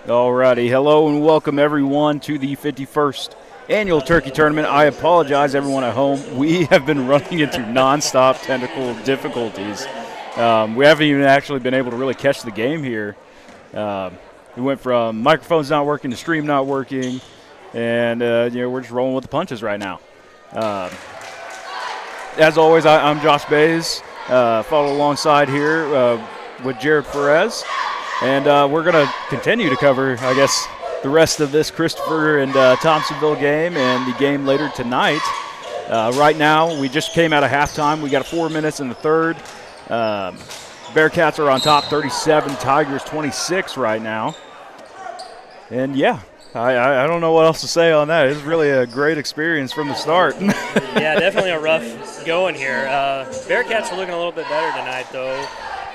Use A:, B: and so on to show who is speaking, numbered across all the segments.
A: Alrighty, hello and welcome everyone to the 51st annual turkey tournament. I apologize everyone at home. We have been running into nonstop technical difficulties. We haven't even actually been able to really catch the game here. We went from microphones not working to stream not working, and we're just rolling with the punches right now. As always, I'm Josh Bays, followed alongside here with Jared Perez. And we're going to continue to cover, I guess, the rest of this Christopher and Thompsonville game and the game later tonight. Right now, we just came out of halftime. We got 4 minutes in the third. Bearcats are on top, 37. Tigers, 26 right now. And, yeah, I don't know what else to say on that. It's really a great experience from the start.
B: Yeah, definitely a rough going here. Bearcats are looking a little bit better tonight, though.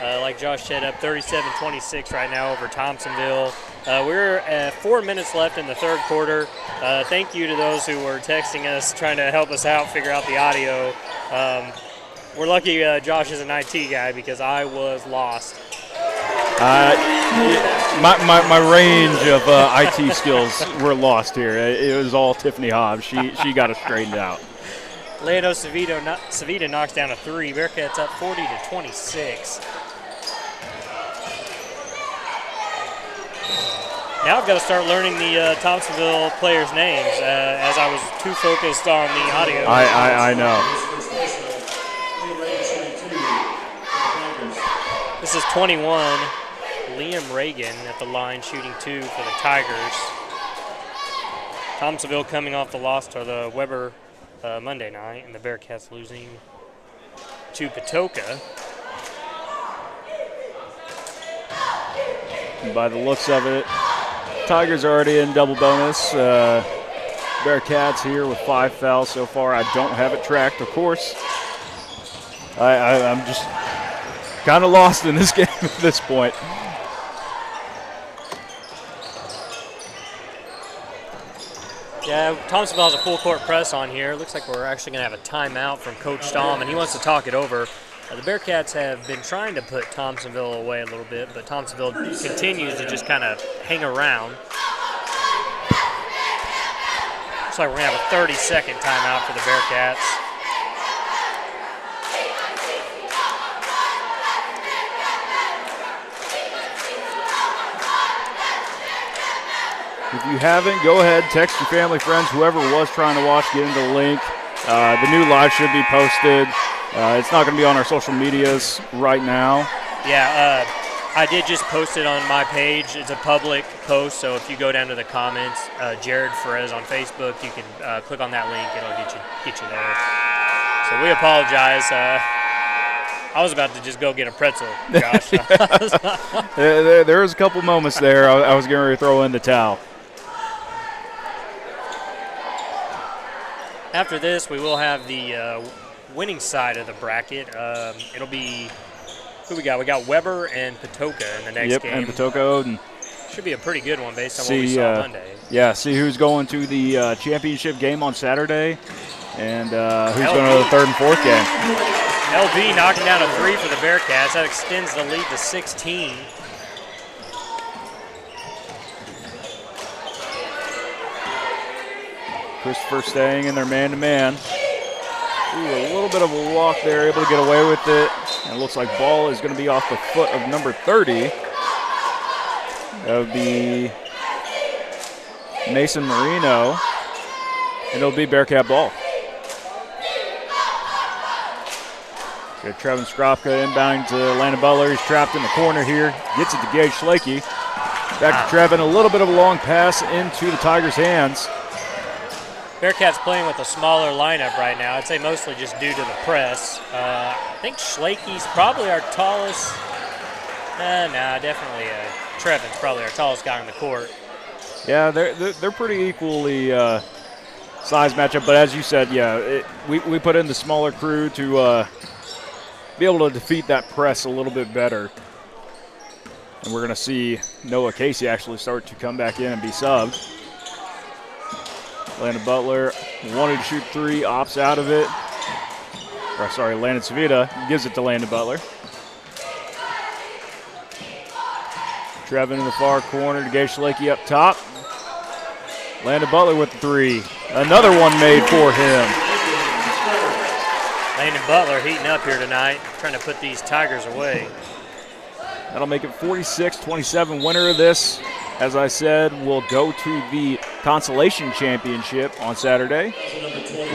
B: Like Josh said, up 37-26 right now over Thompsonville. We're at 4 minutes left in the third quarter. Thank you to those who were texting us, trying to help us out, figure out the audio. We're lucky Josh is an IT guy because I was lost.
A: My range of IT skills were lost here. It was all Tiffany Hobbs. She got us straightened out.
B: Leonardo Savita knocks down a three. Bearcats up 40-26. Now I've got to start learning the Thompsonville players' names as I was too focused on the audio.
A: I know.
B: This is 21. Liam Reagan at the line shooting two for the Tigers. Thompsonville coming off the loss to the Weber Monday night, and the Bearcats losing to Poka.
A: And by the looks of it, Tigers are already in double bonus. Bearcats here with 5 fouls so far. I don't have it tracked, of course. I'm just kind of lost in this game at this point.
B: Yeah, Thompsonville has a full court press on here. Looks like we're actually going to have a timeout from Coach Stahm, and he wants to talk it over. The Bearcats have been trying to put Thompsonville away a little bit, but Thompsonville continues to just kind of hang around. Looks like we're going to have a 30-second timeout for the Bearcats.
A: If you haven't, go ahead, text your family, friends, whoever was trying to watch, get into the link. The new live should be posted. It's not going to be on our social medias right now.
B: Yeah, I did just post it on my page. It's a public post, so if you go down to the comments, Jared Perez on Facebook, you can click on that link. It'll get you there. So we apologize. I was about to just go get a pretzel, Josh.
A: There was a couple moments there I was getting ready to throw in the towel.
B: After this, we will have the winning side of the bracket. It'll be, who we got? We got Weber and Poka in the next game.
A: Yep, and Poka-Odin.
B: Should be a pretty good one based on what we saw Monday.
A: Yeah, see who's going to the championship game on Saturday and who's going to the third and fourth game.
B: LB knocking down a three for the Bearcats. That extends the lead to 16.
A: Christopher staying in their man-to-man. A little bit of a walk there, able to get away with it. And it looks like ball is going to be off the foot of number 30. That would be Mason Marino. And it'll be Bearcat ball. Got Trevin Skropka inbounding to Landon Butler. He's trapped in the corner here. Gets it to Gage Schlakey. Back to Trevin. A little bit of a long pass into the Tigers' hands.
B: Bearcats playing with a smaller lineup right now. I'd say mostly just due to the press. I think Schlakey's probably our tallest. Definitely Trevin's probably our tallest guy on the court.
A: Yeah, they're pretty equally size matchup. But as you said, yeah, we put in the smaller crew to be able to defeat that press a little bit better. And we're going to see Noah Casey actually start to come back in and be subbed. Landon Butler wanted to shoot three, opts out of it. Landon Savita gives it to Landon Butler. Trevin in the far corner to Gage Lakey up top. Landon Butler with the 3. Another one made for him.
B: Landon Butler heating up here tonight, trying to put these Tigers away.
A: That'll make it 46-27. Winner of this, as I said, will go to the Consolation Championship on Saturday.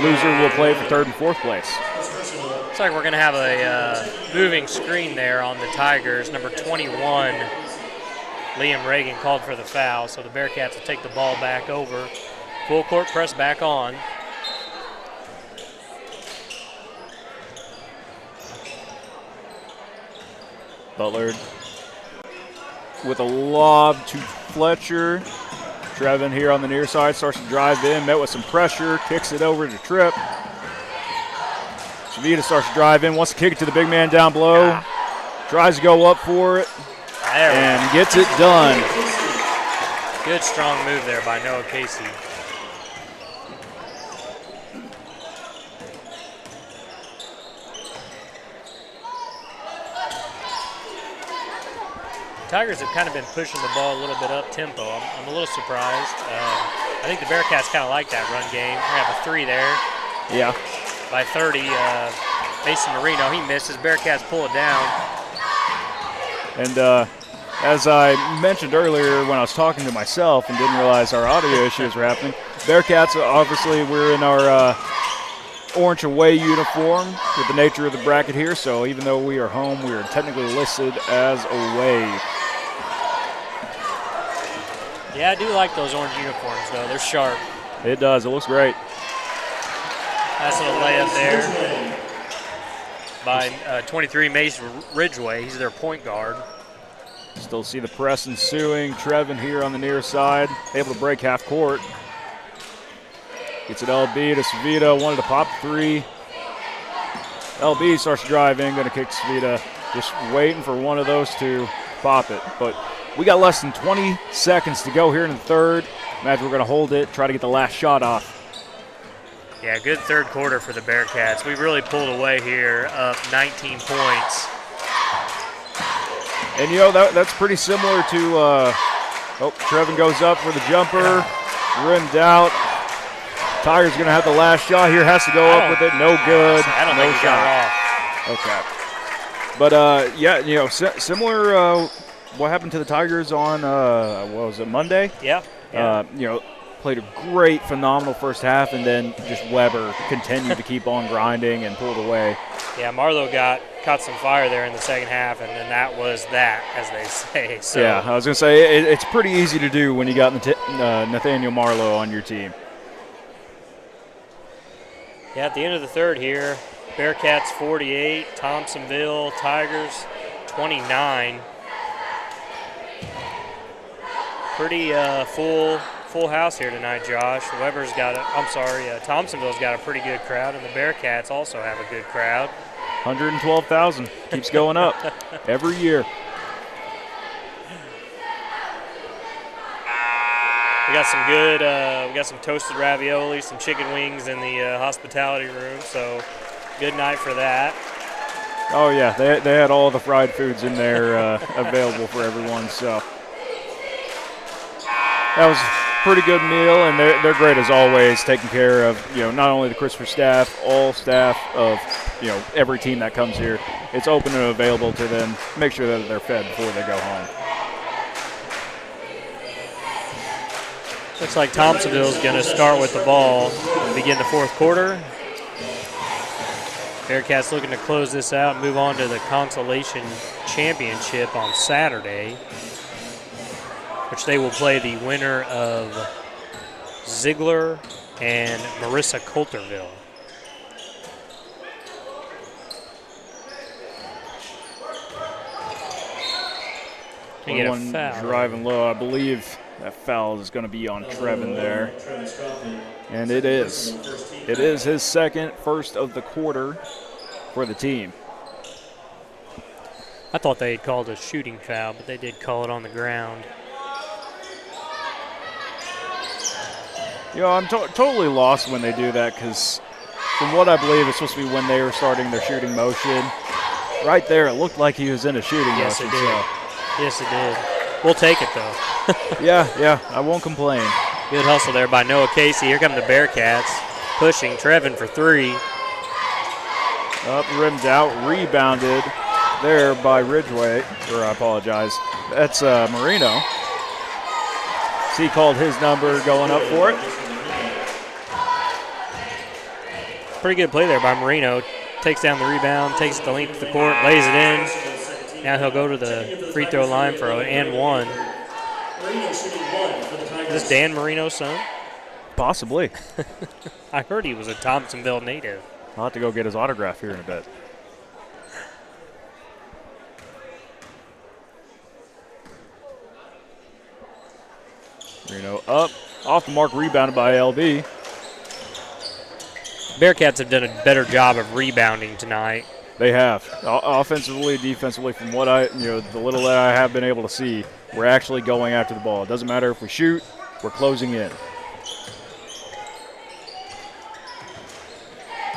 A: Loser will play for 3rd and 4th place.
B: Looks like we're going to have a moving screen there on the Tigers. Number 21, Liam Reagan, called for the foul, so the Bearcats will take the ball back over. Full court press back on.
A: Butler with a lob to Fletcher. Trevin here on the near side starts to drive in, met with some pressure, kicks it over to Tripp. Shavita starts to drive in, wants to kick it to the big man down below. Tries to go up for it and gets it done.
B: Good strong move there by Noah Casey. Tigers have kind of been pushing the ball a little bit up tempo. I'm a little surprised. I think the Bearcats kind of like that run game. We have a 3 there.
A: Yeah.
B: By 30, Mason Marino, he misses. Bearcats pull it down.
A: And as I mentioned earlier when I was talking to myself and didn't realize our audio issues were happening, Bearcats, obviously we're in our orange away uniform with the nature of the bracket here, so even though we are home, we are technically listed as away.
B: Yeah, I do like those orange uniforms, though. They're sharp.
A: It does. It looks great.
B: Nice little layup there by 23, Mace Ridgway. He's their point guard.
A: Still see the press ensuing. Trevin here on the near side, able to break half court. Gets it LB to Savita, wanted to pop 3. LB starts driving, going to kick Savita. Just waiting for one of those to pop it. But we got less than 20 seconds to go here in the third. Imagine we're going to hold it, try to get the last shot off.
B: Yeah, good third quarter for the Bearcats. We really pulled away here, up 19 points.
A: And, you know, that's pretty similar to Trevin goes up for the jumper, rimmed out. Tigers going to have the last shot here, has to go up with it, no good,
B: I don't
A: no
B: think
A: shot. Okay. But, yeah, you know, similar what happened to the Tigers on, what was it, Monday?
B: Yeah.
A: You know, played a great, phenomenal first half, and then just Weber continued to keep on grinding and pulled away.
B: Yeah, Marlowe caught some fire there in the second half, and then that was that, as they say. So.
A: Yeah, I was going to say, it's pretty easy to do when you got Nathaniel Marlowe on your team.
B: Yeah, at the end of the third here, Bearcats 48, Thompsonville Tigers 29. Pretty full house here tonight, Josh. Thompsonville's got a pretty good crowd, and the Bearcats also have a good crowd.
A: 112,000 keeps going up every year.
B: We got some good, we got some toasted ravioli, some chicken wings in the hospitality room, so good night for that.
A: Oh, yeah, they had all the fried foods in there available for everyone, so that was a pretty good meal, and they're great as always, taking care of, you know, not only the Christopher staff, all staff of, you know, every team that comes here. It's open and available to them. Make sure that they're fed before they go home.
B: Looks like Thompsonville's going to start with the ball and begin the fourth quarter. Bearcats looking to close this out and move on to the Consolation Championship on Saturday, which they will play the winner of Ziegler and Marissa Coulterville.
A: One driving low, I believe. That foul is going to be on Trevin there. And it is. It is his first of the quarter for the team.
B: I thought they had called a shooting foul, but they did call it on the ground.
A: You know, I'm totally lost when they do that, because from what I believe, it's supposed to be when they were starting their shooting motion. Right there, it looked like he was in a shooting motion.
B: Yes, it did. Yes, it did. We'll take it, though.
A: Yeah, I won't complain.
B: Good hustle there by Noah Casey. Here come the Bearcats, pushing Trevin for 3.
A: Up, rimmed out, rebounded there by Ridgeway, or I apologize. That's Marino. He called his number going up for it.
B: Pretty good play there by Marino. Takes down the rebound, takes it the length of the court, lays it in. Now he'll go to the free throw line for an and 1. Is this Dan Marino's son?
A: Possibly.
B: I heard he was a Thompsonville native.
A: I'll have to go get his autograph here in a bit. Marino up, off the mark, rebounded by LB.
B: Bearcats have done a better job of rebounding tonight.
A: They have. Offensively, defensively, from what the little that I have been able to see, we're actually going after the ball. It doesn't matter if we shoot, we're closing in.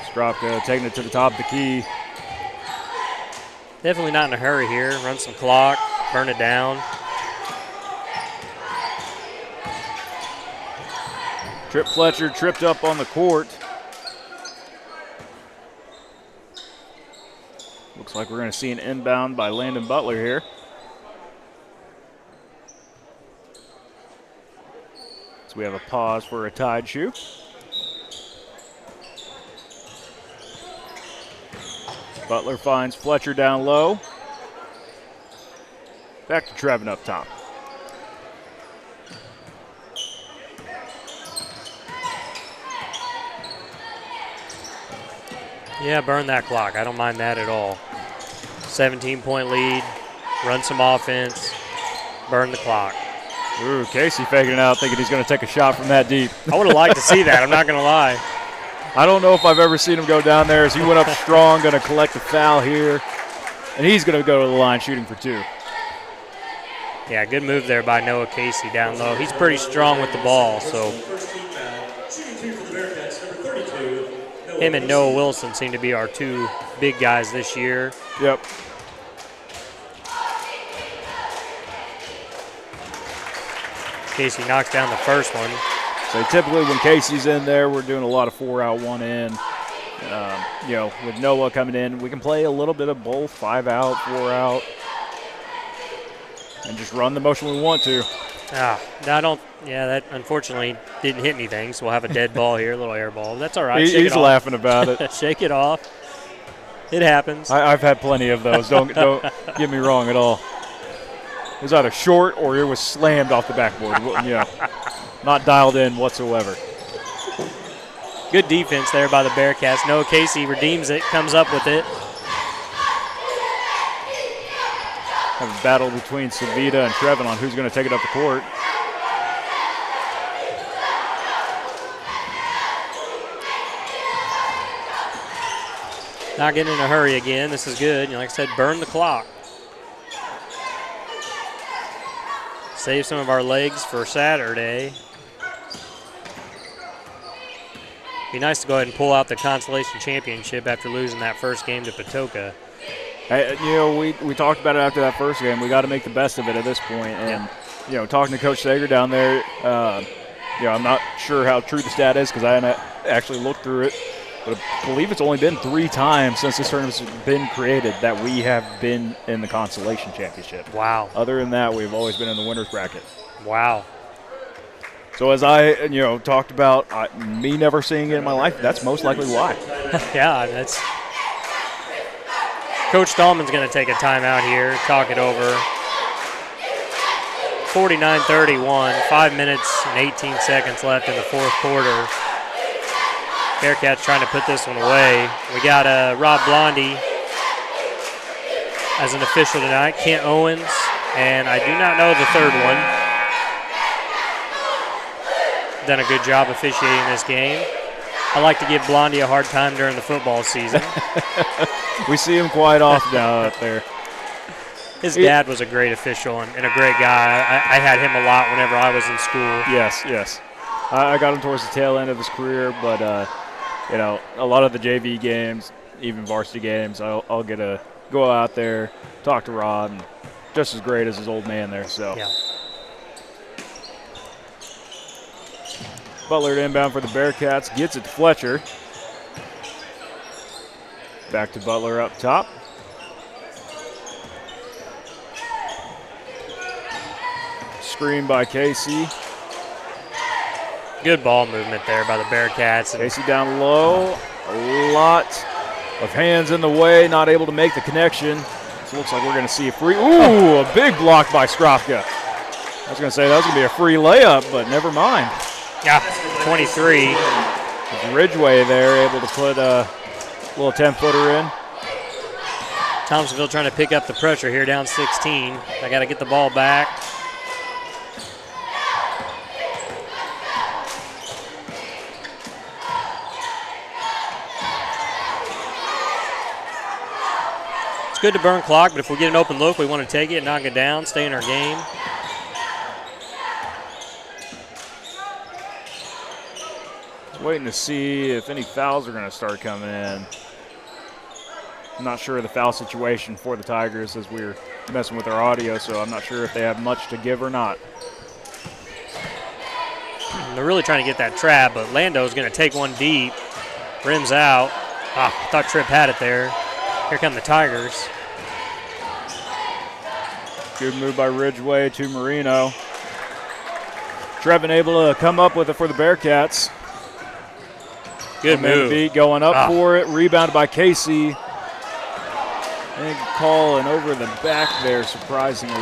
A: Stropka taking it to the top of the key.
B: Definitely not in a hurry here. Run some clock, burn it down.
A: Trip Fletcher tripped up on the court. Looks like we're going to see an inbound by Landon Butler here. So we have a pause for a Tide shoe. Butler finds Fletcher down low. Back to Trevin up top.
B: Yeah, burn that clock. I don't mind that at all. 17-point lead, run some offense, burn the clock.
A: Ooh, Casey faking it out, thinking he's going to take a shot from that deep.
B: I would have liked to see that. I'm not going to lie.
A: I don't know if I've ever seen him go down there as he went up strong, going to collect the foul here. And he's going to go to the line shooting for 2.
B: Yeah, good move there by Noah Casey down low. He's pretty strong with the ball, so him and Noah Wilson seem to be our 2 big guys this year.
A: Yep.
B: Casey knocks down the first one.
A: So typically when Casey's in there, we're doing a lot of 4 out, 1 in. With Noah coming in, we can play a little bit of both, 5 out, 4 out, and just run the motion we want to.
B: That unfortunately didn't hit anything, so we'll have a dead ball here, a little air ball. That's all right.
A: He's laughing about it.
B: Shake it off. It happens.
A: I've had plenty of those. Don't get me wrong at all. It was either short or it was slammed off the backboard. Not dialed in whatsoever.
B: Good defense there by the Bearcats. Noah Casey redeems it, comes up with it.
A: Have a battle between Savita and Trevin on who's going to take it up the court.
B: Not getting in a hurry again. This is good. Like I said, burn the clock. Save some of our legs for Saturday. Be nice to go ahead and pull out the consolation championship after losing that first game to Patoka.
A: We talked about it after that first game. We got to make the best of it at this point. And, talking to Coach Sager down there, I'm not sure how true the stat is because I haven't actually looked through it. But I believe it's only been 3 times since this tournament's been created that we have been in the consolation championship.
B: Wow.
A: Other than that, we've always been in the winner's bracket.
B: Wow.
A: So as I, talked about me never seeing it in my life, that's most likely why.
B: Yeah, that's – Coach Dahlman's going to take a timeout here, talk it over. 49-31, 5 minutes and 18 seconds left in the fourth quarter. Bearcats trying to put this one away. We got Rob Blondie as an official tonight, Kent Owens, and I do not know the third one. Done a good job officiating this game. I like to give Blondie a hard time during the football season.
A: We see him quite often out there.
B: His dad was a great official and a great guy. I had him a lot whenever I was in school.
A: Yes. I got him towards the tail end of his career, but, a lot of the JV games, even varsity games, I'll get to go out there, talk to Rob, and just as great as his old man there. So
B: Yeah.
A: Butler to inbound for the Bearcats, gets it to Fletcher. Back to Butler up top. Screen by Casey.
B: Good ball movement there by the Bearcats.
A: Casey down low. A lot of hands in the way, not able to make the connection. So it looks like we're going to see a free. Ooh, a big block by Skropka. I was going to say that was going to be a free layup, but never mind.
B: Yeah, 23.
A: Ridgeway there, able to put a little 10-footer in.
B: Thompsonville trying to pick up the pressure here, down 16. I got to get the ball back. It's good to burn clock, but if we get an open look, we want to take it, knock it down, stay in our game.
A: Waiting to see if any fouls are going to start coming in. I'm not sure of the foul situation for the Tigers as we're messing with our audio, so I'm not sure if they have much to give or not.
B: They're really trying to get that trap, but Lando's going to take one deep. Rims out. I thought Tripp had it there. Here come the Tigers.
A: Good move by Ridgeway to Marino. Trevin able to come up with it for the Bearcats.
B: Good move.
A: Beat going up for it. Rebounded by Casey. Big call and over the back there, surprisingly.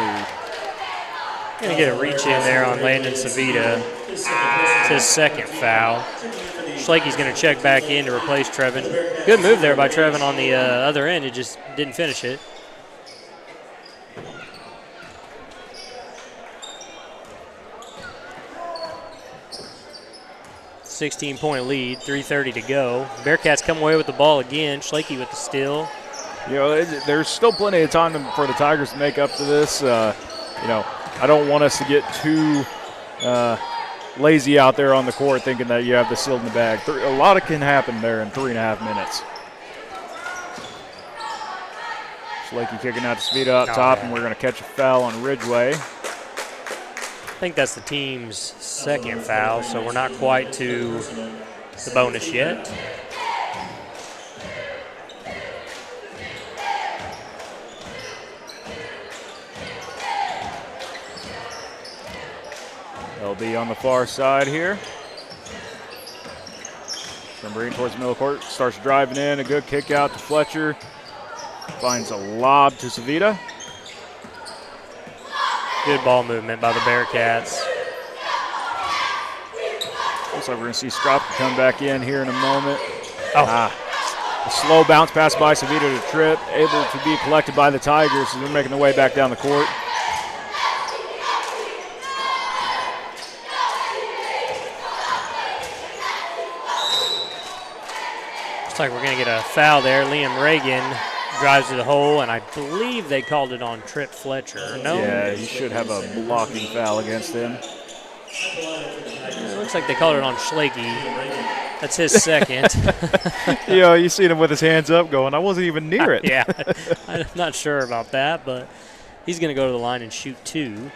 B: Going to get a reach in there on Landon Savita. It's his second foul. Schlakey's going to check back in to replace Trevin. Good move there by Trevin on the other end. It just didn't finish it. $16-point lead, 3:30 to go. Bearcats come away with the ball again. Schlakey with the steal.
A: You know, there's still plenty of time for the Tigers to make up to this. You know, I don't want us to get too lazy out there on the court thinking that you have the seal in the bag. A lot can happen there in 3.5 minutes. Schlakey kicking out to Svita up top, and we're going to catch a foul on Ridgeway.
B: I think that's the team's second foul, so we're not quite to the bonus yet.
A: LB on the far side here. Marine towards the middle court, starts driving in, a good kick out to Fletcher. Finds a lob to Savita.
B: Good ball movement by the Bearcats.
A: Looks like we're going to see Skropka come back in here in a moment. A slow bounce pass by Savita to Tripp, able to be collected by the Tigers, so they're making their way back down the court.
B: Looks like we're going to get a foul there. Liam Reagan drives to the hole, and I believe they called it on Tripp Fletcher. No?
A: Yeah, he should have a blocking foul against him.
B: It looks like they called it on Schlakey. That's his second.
A: You know, you seen him with his hands up going, I wasn't even near it.
B: Yeah, I'm not sure about that, but he's going to go to the line and shoot two.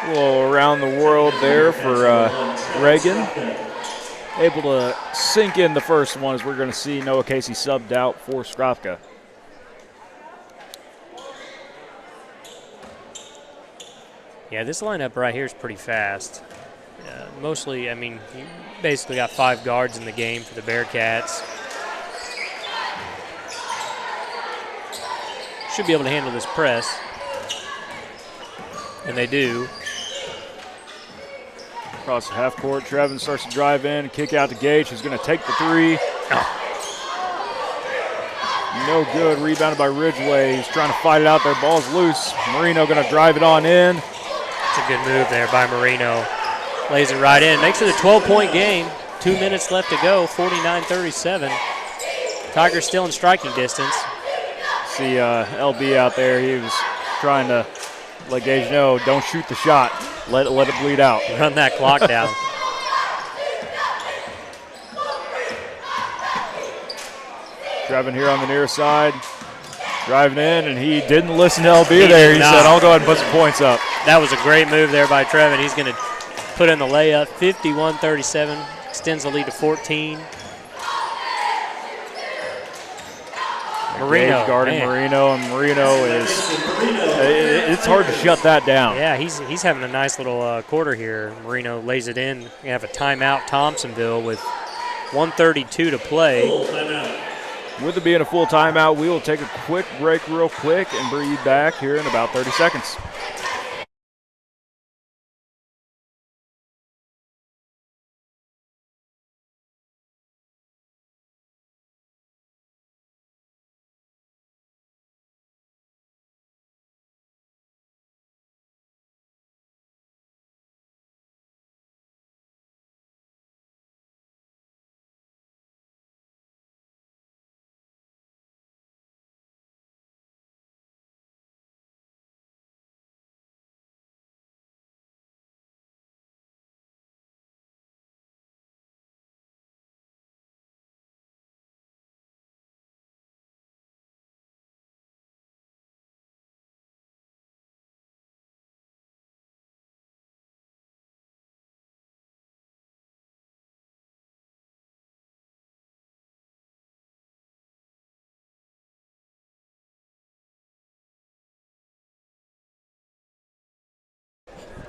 A: A little around the world there for Reagan. Able to sink in the first one as we're going to see Noah Casey subbed out for Skropka.
B: Yeah, this lineup right here is pretty fast. Mostly, I mean, you basically got 5 guards in the game for the Bearcats. Should be able to handle this press. And they do.
A: Across the half court, Trevin starts to drive in, kick out to Gage, who's going to take the three. No good, rebounded by Ridgeway. He's trying to fight it out there, ball's loose. Marino going to drive it on in.
B: It's a good move there by Marino. Lays it right in, makes it a 12-point game. 2 minutes left to go, 49-37. Tigers still in striking distance.
A: See LB out there, he was trying to let Gage know, don't shoot the shot. Let it bleed out.
B: Run that clock down.
A: Trevin here on the near side. Driving in, and he didn't listen to LB there. He said, I'll go ahead and put some points up.
B: That was a great move there by Trevin. He's going to put in the layup. 51-37, extends the lead to 14. Marino
A: guarding Marino, and Marino is it's hard to shut that down.
B: Yeah, he's having a nice little quarter here. Marino lays it in. We have a timeout, Thompsonville, with 1:32 to play.
A: With it being a full timeout, we will take a quick break real quick and bring you back here in about 30 seconds.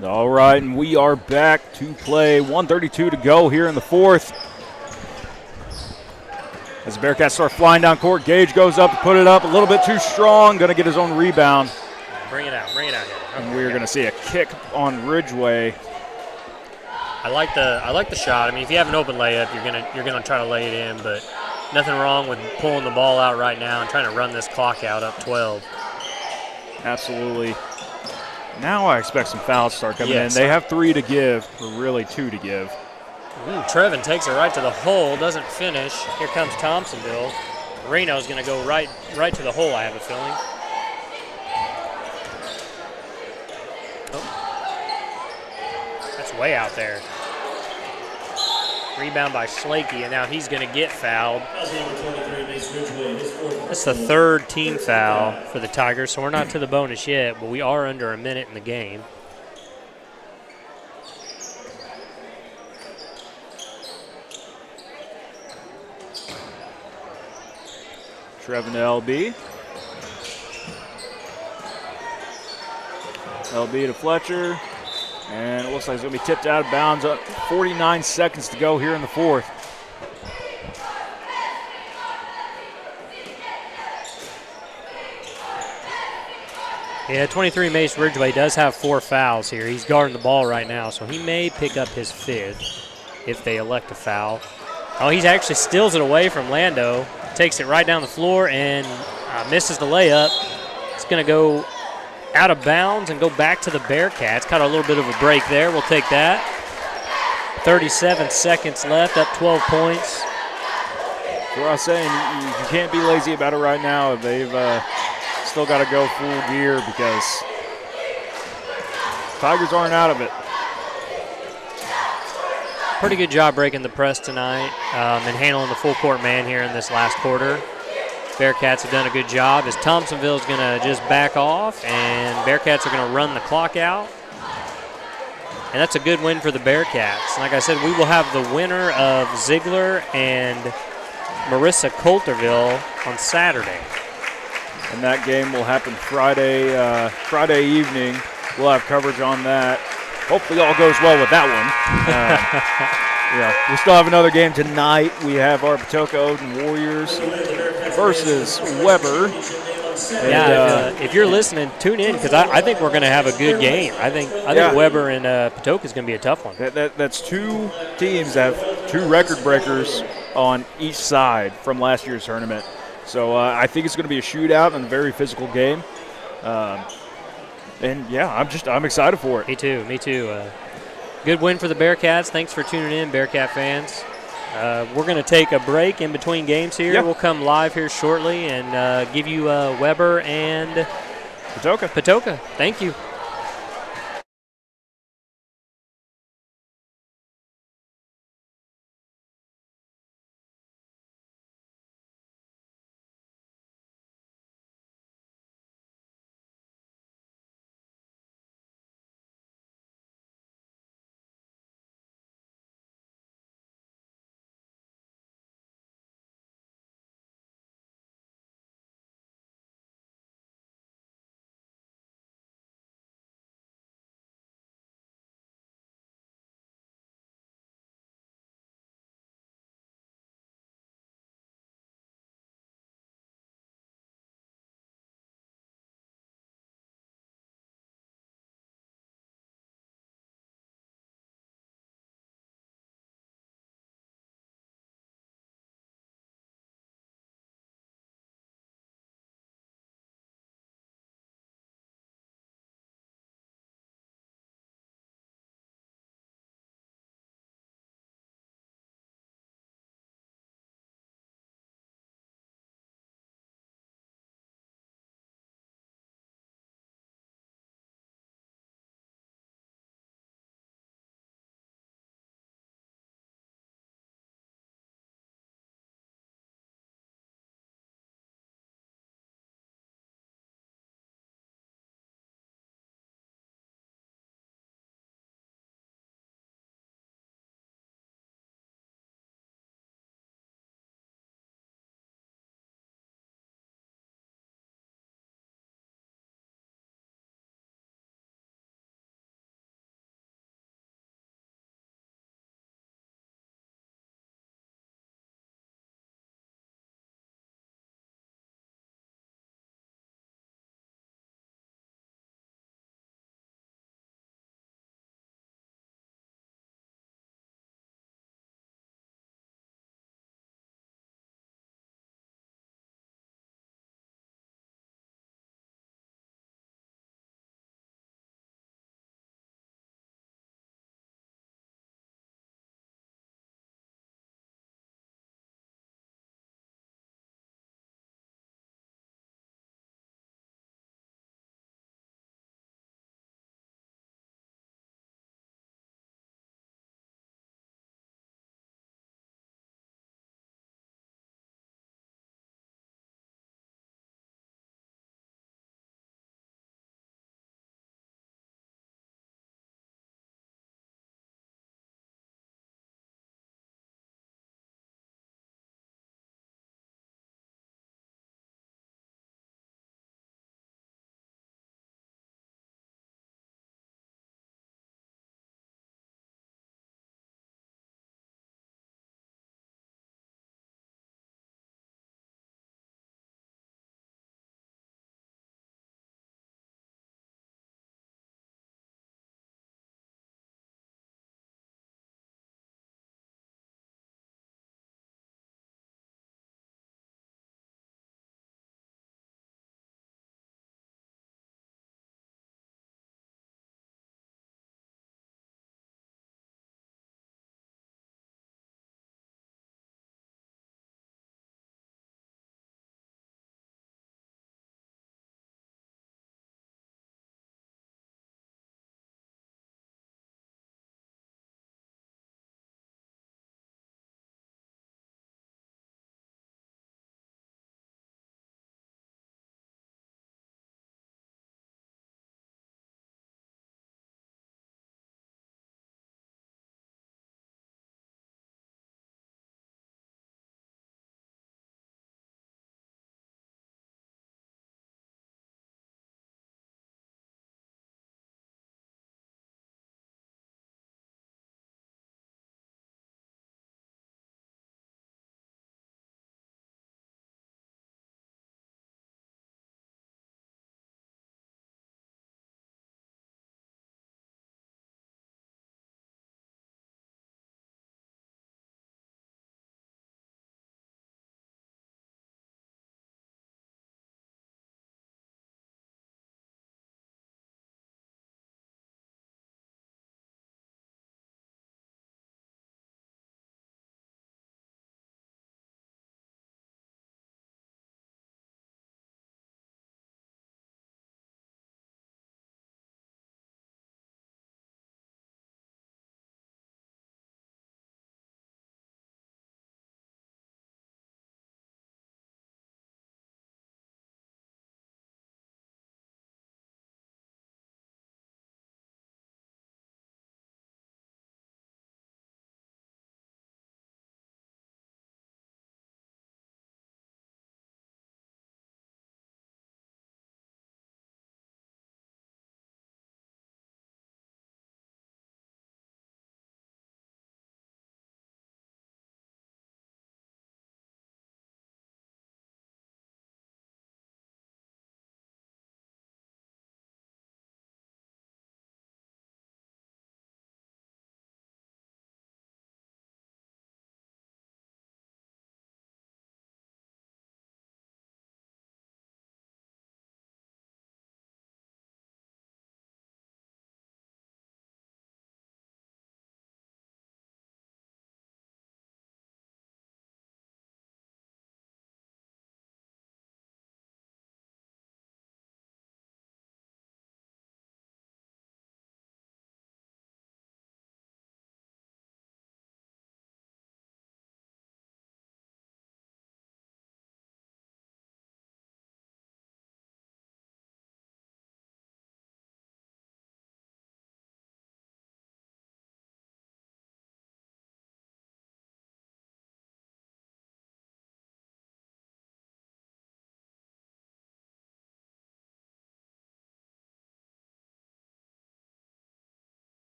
A: All right, and we are back to play. 1:32 to go here in the fourth. As the Bearcats start flying down court, Gage goes up to put it up a little bit too strong. Going to get his own rebound.
B: Bring it out here.
A: And we're going to see a kick on Ridgeway.
B: I like the shot. I mean, if you have an open layup, you're gonna try to lay it in, but nothing wrong with pulling the ball out right now and trying to run this clock out up 12.
A: Absolutely. Now I expect some fouls to start coming in. They have 3 to give, or really 2 to give.
B: Trevin takes it right to the hole, doesn't finish. Here comes Thompsonville. Marino's going to go right to the hole, I have a feeling. Oh. That's way out there. Rebound by Schlakey, and now he's going to get fouled. That's the third team foul for the Tigers, so we're not to the bonus yet, but we are under a minute in the game.
A: Trevin to LB. LB to Fletcher. And it looks like it's going to be tipped out of bounds. 49 seconds to go here in the fourth.
B: Yeah, 23 Mace Ridgeway does have 4 fouls here. He's guarding the ball right now, so he may pick up his 5th if they elect a foul. Oh, he actually steals it away from Lando, takes it right down the floor, and misses the layup. It's going to go out of bounds and go back to the Bearcats. Caught a little bit of a break there. We'll take that. 37 seconds left, up 12 points.
A: So I was saying, you can't be lazy about it right now. They've still got to go full gear because Tigers aren't out of it.
B: Pretty good job breaking the press tonight and handling the full court man here in this last quarter. Bearcats have done a good job as Thompsonville is going to just back off, and Bearcats are going to run the clock out. And that's a good win for the Bearcats. Like I said, we will have the winner of Ziegler and Marissa Coulterville on Saturday.
A: And that game will happen Friday evening. We'll have coverage on that. Hopefully all goes well with that one. We still have another game tonight. We have our Poka-Odin Warriors versus Weber. And,
B: if you're listening, tune in because I think we're going to have a good game. I think Weber and Potoka is going to be a tough one.
A: That's 2 teams that have 2 record breakers on each side from last year's tournament. So I think it's going to be a shootout and a very physical game. I'm excited for it.
B: Me too. Good win for the Bearcats. Thanks for tuning in, Bearcat fans. We're going to take a break in between games here. Yep. We'll come live here shortly and give you Weber and Potoka. Thank you.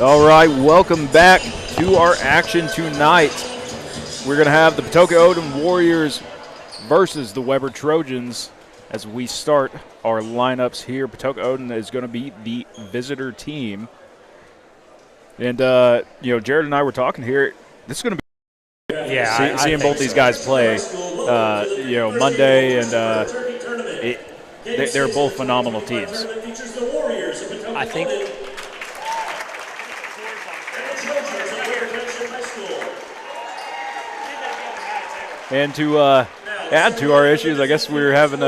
A: All right, welcome back to our action tonight. We're going to have the Poka-Odin Warriors versus the Weber Trojans as we start our lineups here. Poka-Odin is going to be the visitor team. And, Jared and I were talking here. This is going to be seeing both these guys play, Monday, and they're both phenomenal teams.
B: I think
A: And to add to our issues, I guess we were having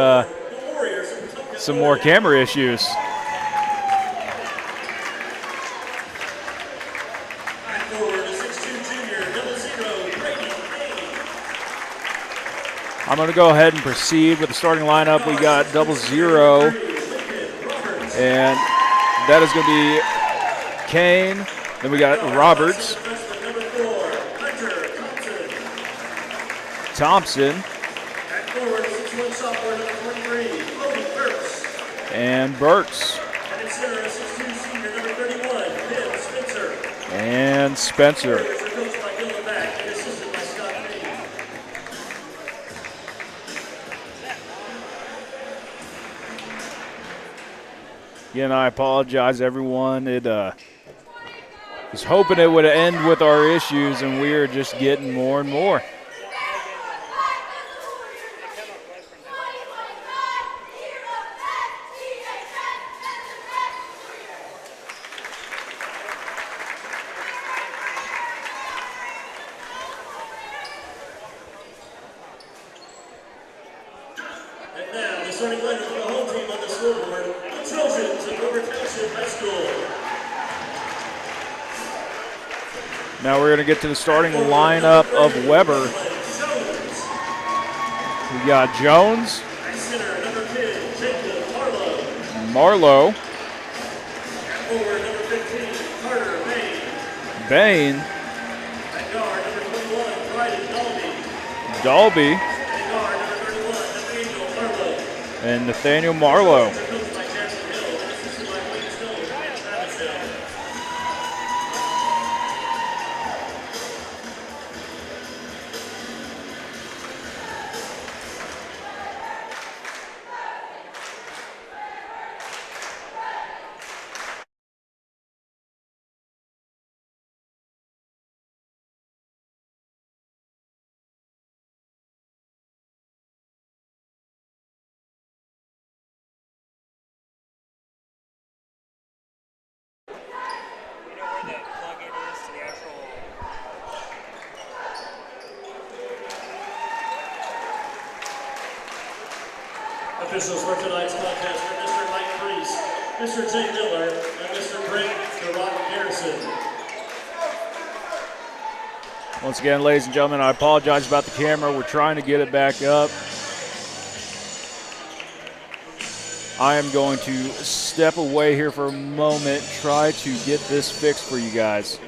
A: some more camera issues. I'm going to go ahead and proceed with the starting lineup. We got 00, and that is going to be Kane. Then we got Roberts, Thompson, and Burks, and Spencer. Again, I apologize, everyone. It was hoping it would end with our issues, and we are just getting more and more.
C: And now, the starting lineup for the home team on the scoreboard, the Trojans of Weber Township High School.
A: Now we're going to get to the starting lineup of Weber. We got Jones,
C: At center, number 10, Jacob Marlowe.
A: Marlowe,
C: At forward, number 15, Carter Bain.
A: Bain,
C: At guard, number 21, Bryden Dalby.
A: Dalby,
C: At guard, number 31, Nathaniel Marlowe.
A: and Nathaniel Marlowe.
C: Coached by Jackson Hill and assisted by Wayne Stone and Travis Hill.
B: you know where the plug-in is to the actual.
C: Officials for tonight's contest are Mr. Mike Priest, Mr. Jay Miller, and Mr. Brent the Rock Garrison.
A: Once again, ladies and gentlemen, I apologize about the camera. We're trying to get it back up. I am going to step away here for a moment, try to get this fixed for you guys.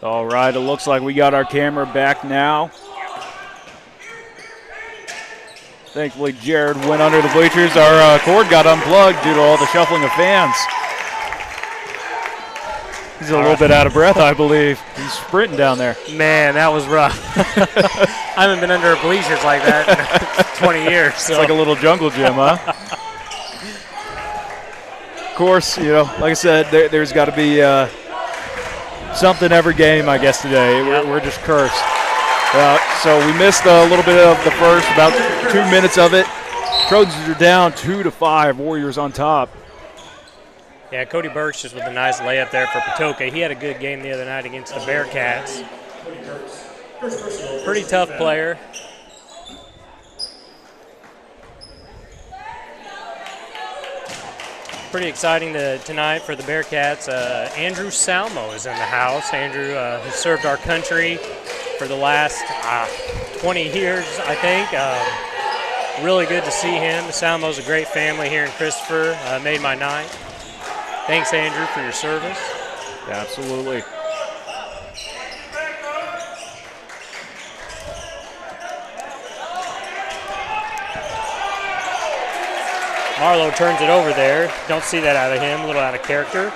A: All right, it looks like we got our camera back now. Thankfully, Jared went under the bleachers. Our cord got unplugged due to all the shuffling of fans. He's a little bit out of breath, I believe. He's sprinting down there.
B: Man, that was rough. I haven't been under bleachers like that in 20 years. So.
A: It's like a little jungle gym, huh? Of course, you know, like I said, there's got to be something every game, I guess, today.
B: Yep.
A: We're just cursed. So we missed a little bit of the first, about 2 minutes of it. Trojans are down 2-5. Warriors on top.
B: Yeah, Cody Burks just with a nice layup there for Potoka. He had a good game the other night against the Bearcats. Pretty tough player. Pretty exciting tonight for the Bearcats. Andrew Salmo is in the house. Andrew has served our country for the last 20 years, I think. Really good to see him. Salmo's a great family here in Christopher. Made my night. Thanks, Andrew, for your service.
A: Absolutely.
B: Marlowe turns it over there. Don't see that out of him, a little out of character.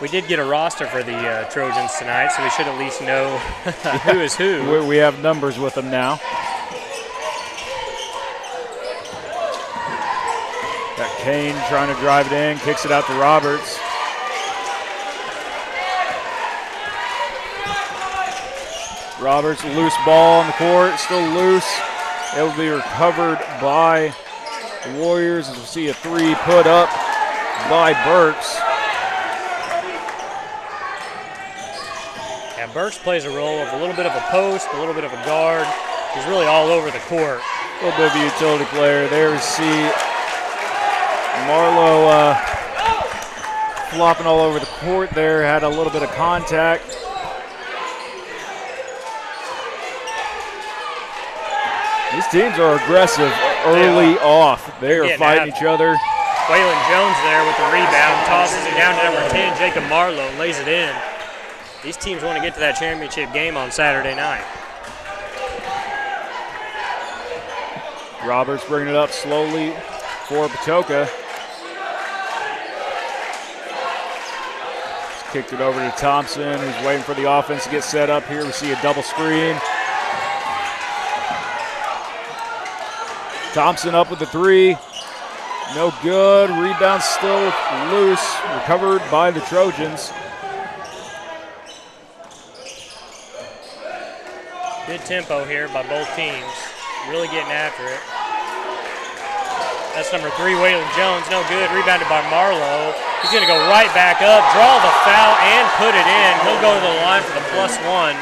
B: We did get a roster for the Trojans tonight, so we should at least know who is who.
A: We have numbers with them now. Got Kane trying to drive it in, kicks it out to Roberts. Roberts, loose ball on the court, still loose. It will be recovered by the Warriors as we see a three put up by Burks.
B: Yeah, Burks plays a role of a little bit of a post, a little bit of a guard. He's really all over the court.
A: A little bit of a utility player. There we see Marlowe flopping all over the court there, had a little bit of contact. These teams are aggressive early off. They are fighting each other.
B: Waylon Jones there with the rebound, tosses it down to number 10, Jacob Marlowe, lays it in. These teams want to get to that championship game on Saturday night.
A: Roberts bringing it up slowly for Potoka. Kicked it over to Thompson, who's waiting for the offense to get set up here. We see a double screen. Thompson up with the three. No good. Rebound still loose. Recovered by the Trojans.
B: Good tempo here by both teams. Really getting after it. That's number 3, Waylon Jones. No good. Rebounded by Marlowe. He's going to go right back up, draw the foul, and put it in. He'll go to the line for the +1.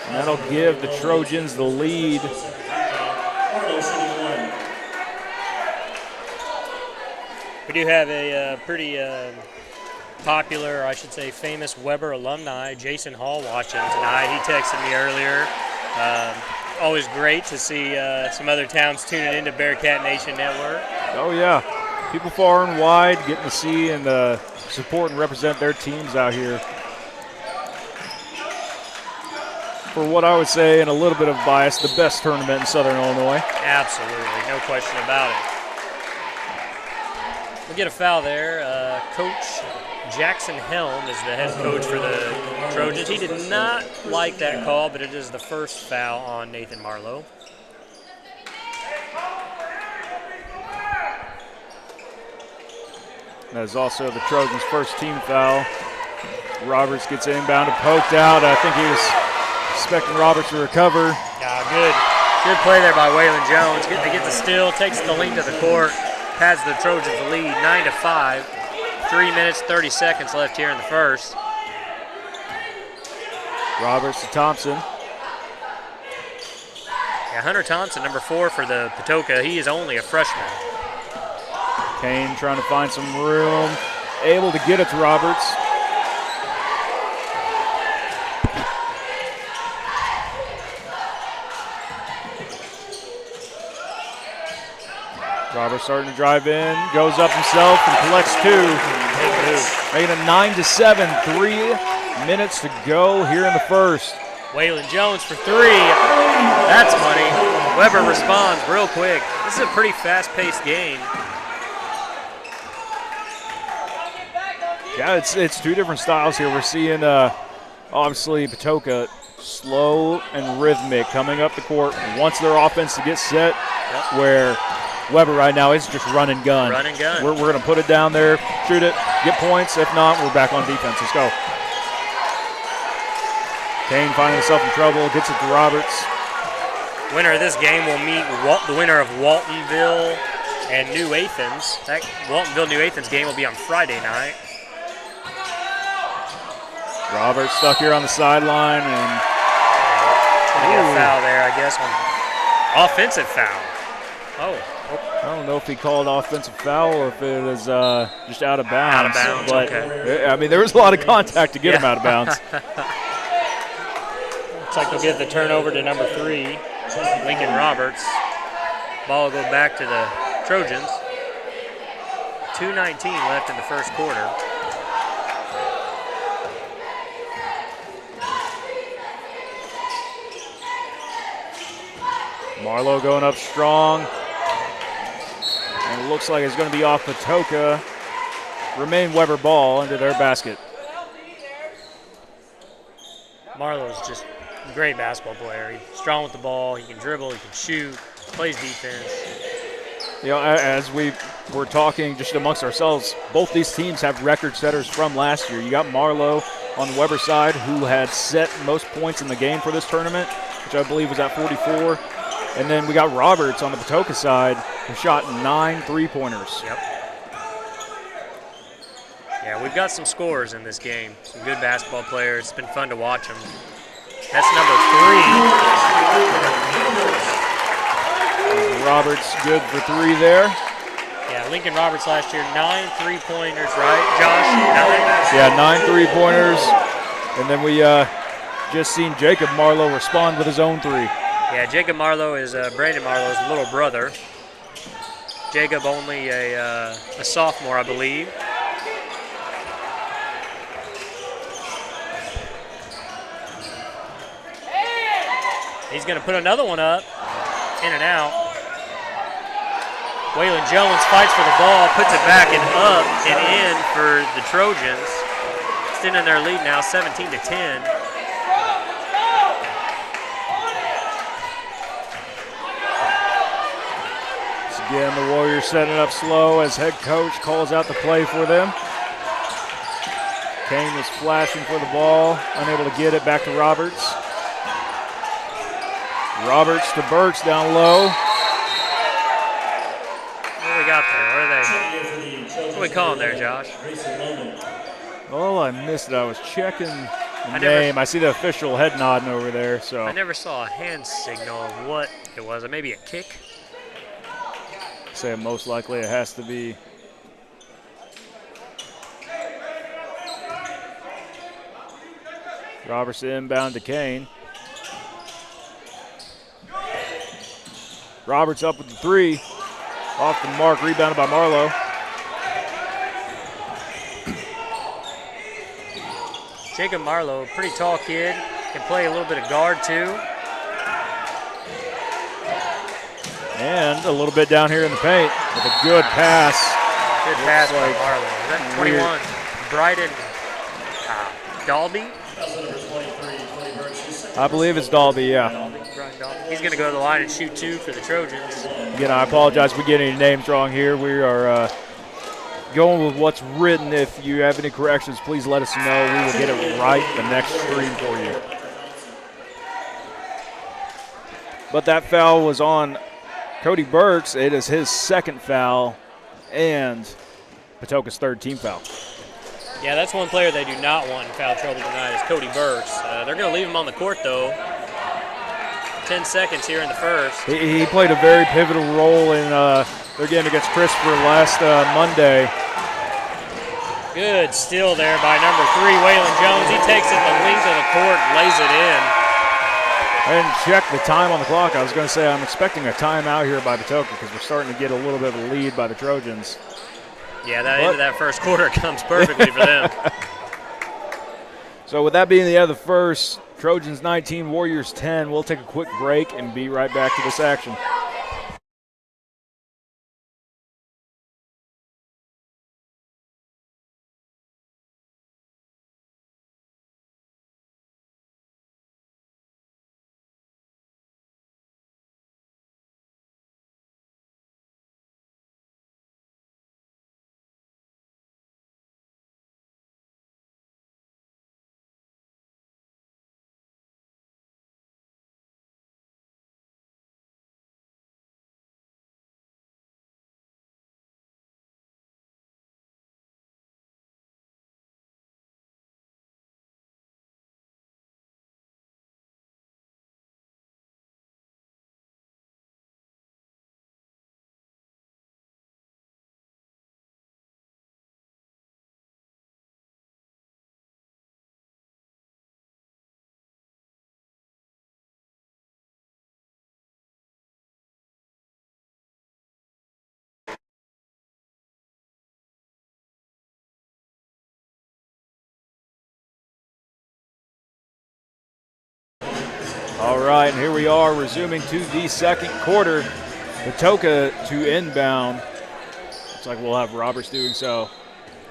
A: And that'll give the Trojans the lead.
B: We do have a pretty popular, I should say famous Weber alumni, Jason Hall, watching tonight. He texted me earlier. Always great to see some other towns tuning into Bearcat Nation Network.
A: Oh, yeah. People far and wide getting to see and support and represent their teams out here. For what I would say, and a little bit of bias, the best tournament in Southern Illinois.
B: Absolutely, no question about it. We get a foul there. Coach Jackson Helm is the head coach for the Trojans. He did not like that call, but it is the first foul on Nathan Marlowe.
A: That is also the Trojans' first team foul. Roberts gets inbounded, poked out. I think he was expecting Roberts to recover.
B: Good play there by Waylon Jones. They get the steal, takes the length of the court, has the Trojans the lead, 9-5. 3 minutes, 30 seconds left here in the first.
A: Roberts to Thompson.
B: Yeah, Hunter Thompson, number 4 for the Potoka. He is only a freshman.
A: Kane trying to find some room, able to get it to Roberts. Roberts starting to drive in, goes up himself and collects 2.
B: Big
A: Making it 9-7, 3 minutes to go here in the first.
B: Waylon Jones for three. That's money. Weber responds real quick. This is a pretty fast-paced game.
A: Yeah, it's two different styles here. We're seeing, obviously, Potoka slow and rhythmic coming up the court. Wants their offense to get set, where Weber right now is just run and gun.
B: Run and gun.
A: We're going to put it down there, shoot it, get points. If not, we're back on defense. Let's go. Kane finding himself in trouble, gets it to Roberts.
B: Winner of this game will meet the winner of Waltonville and New Athens. That Waltonville-New Athens game will be on Friday night.
A: Roberts stuck here on the sideline, and
B: gonna get a foul there, I guess. Offensive foul. Oh.
A: I don't know if he called offensive foul or if it was just out of bounds.
B: Out of bounds,
A: but,
B: okay.
A: I mean, there was a lot of contact to get him out of bounds.
B: Looks like they'll give the turnover to number 3, Lincoln Roberts. Ball will go back to the Trojans. 2:19 left in the first quarter.
A: Marlowe going up strong. And it looks like it's going to be off Potoka. Remain Weber ball into their basket.
B: Marlowe's just a great basketball player. He's strong with the ball. He can dribble. He can shoot. Plays defense.
A: You know, as we were talking just amongst ourselves, both these teams have record setters from last year. You got Marlowe on the Weber side, who had set most points in the game for this tournament, which I believe was at 44. And then we got Roberts on the Potoka side, who shot 9 3-pointers.
B: Yep. Yeah, we've got some scorers in this game. Some good basketball players. It's been fun to watch them. That's number 3.
A: Roberts good for 3 there.
B: Yeah, Lincoln Roberts last year, 9 3-pointers, right, Josh? 9?
A: Yeah, 9 3-pointers. And then we just seen Jacob Marlowe respond with his own 3.
B: Yeah, Jacob Marlowe is Brandon Marlowe's little brother. Jacob only a sophomore, I believe. He's going to put another one up, in and out. Waylon Jones fights for the ball, puts it back and up and in for the Trojans. Extending their lead now, 17-10.
A: Again, the Warriors setting it up slow as head coach calls out the play for them. Kane was flashing for the ball, unable to get it back to Roberts. Roberts to Burks down low.
B: What do we got there? What are we calling there, Josh?
A: Oh, I missed it. I was checking the name. I see the official head nodding over there. So
B: I never saw a hand signal of what it was. Maybe a kick?
A: Say most likely it has to be. Robertson inbound to Kane. Roberts up with the 3. Off the mark, rebounded by Marlowe.
B: Jacob Marlowe, pretty tall kid, can play a little bit of guard too.
A: And a little bit down here in the paint with a good pass.
B: Good pass by Marlowe. Is that 21? Bryden Dalby?
A: I believe it's Dalby, yeah.
B: Dalby. He's going to go to the line and shoot 2 for the Trojans.
A: Again, I apologize if we get any names wrong here. We are going with what's written. If you have any corrections, please let us know. We will get it right the next stream for you. But that foul was on Cody Burks. It is his second foul and Potoka's third team foul.
B: Yeah, that's one player they do not want in foul trouble tonight is Cody Burks. They're going to leave him on the court, though. 10 seconds here in the first.
A: He played a very pivotal role in their game against Christopher last Monday.
B: Good steal there by number 3, Waylon Jones. He takes it the length of the court and lays it in.
A: I didn't check the time on the clock. I was going to say I'm expecting a timeout here by Potoka because we're starting to get a little bit of a lead by the Trojans.
B: Yeah, that end of that first quarter comes perfectly for them.
A: So with that being the end of the first, Trojans 19, Warriors 10. We'll take a quick break and be right back to this action. All right, and here we are resuming to the second quarter. Patoka to inbound. Looks like we'll have Roberts doing so.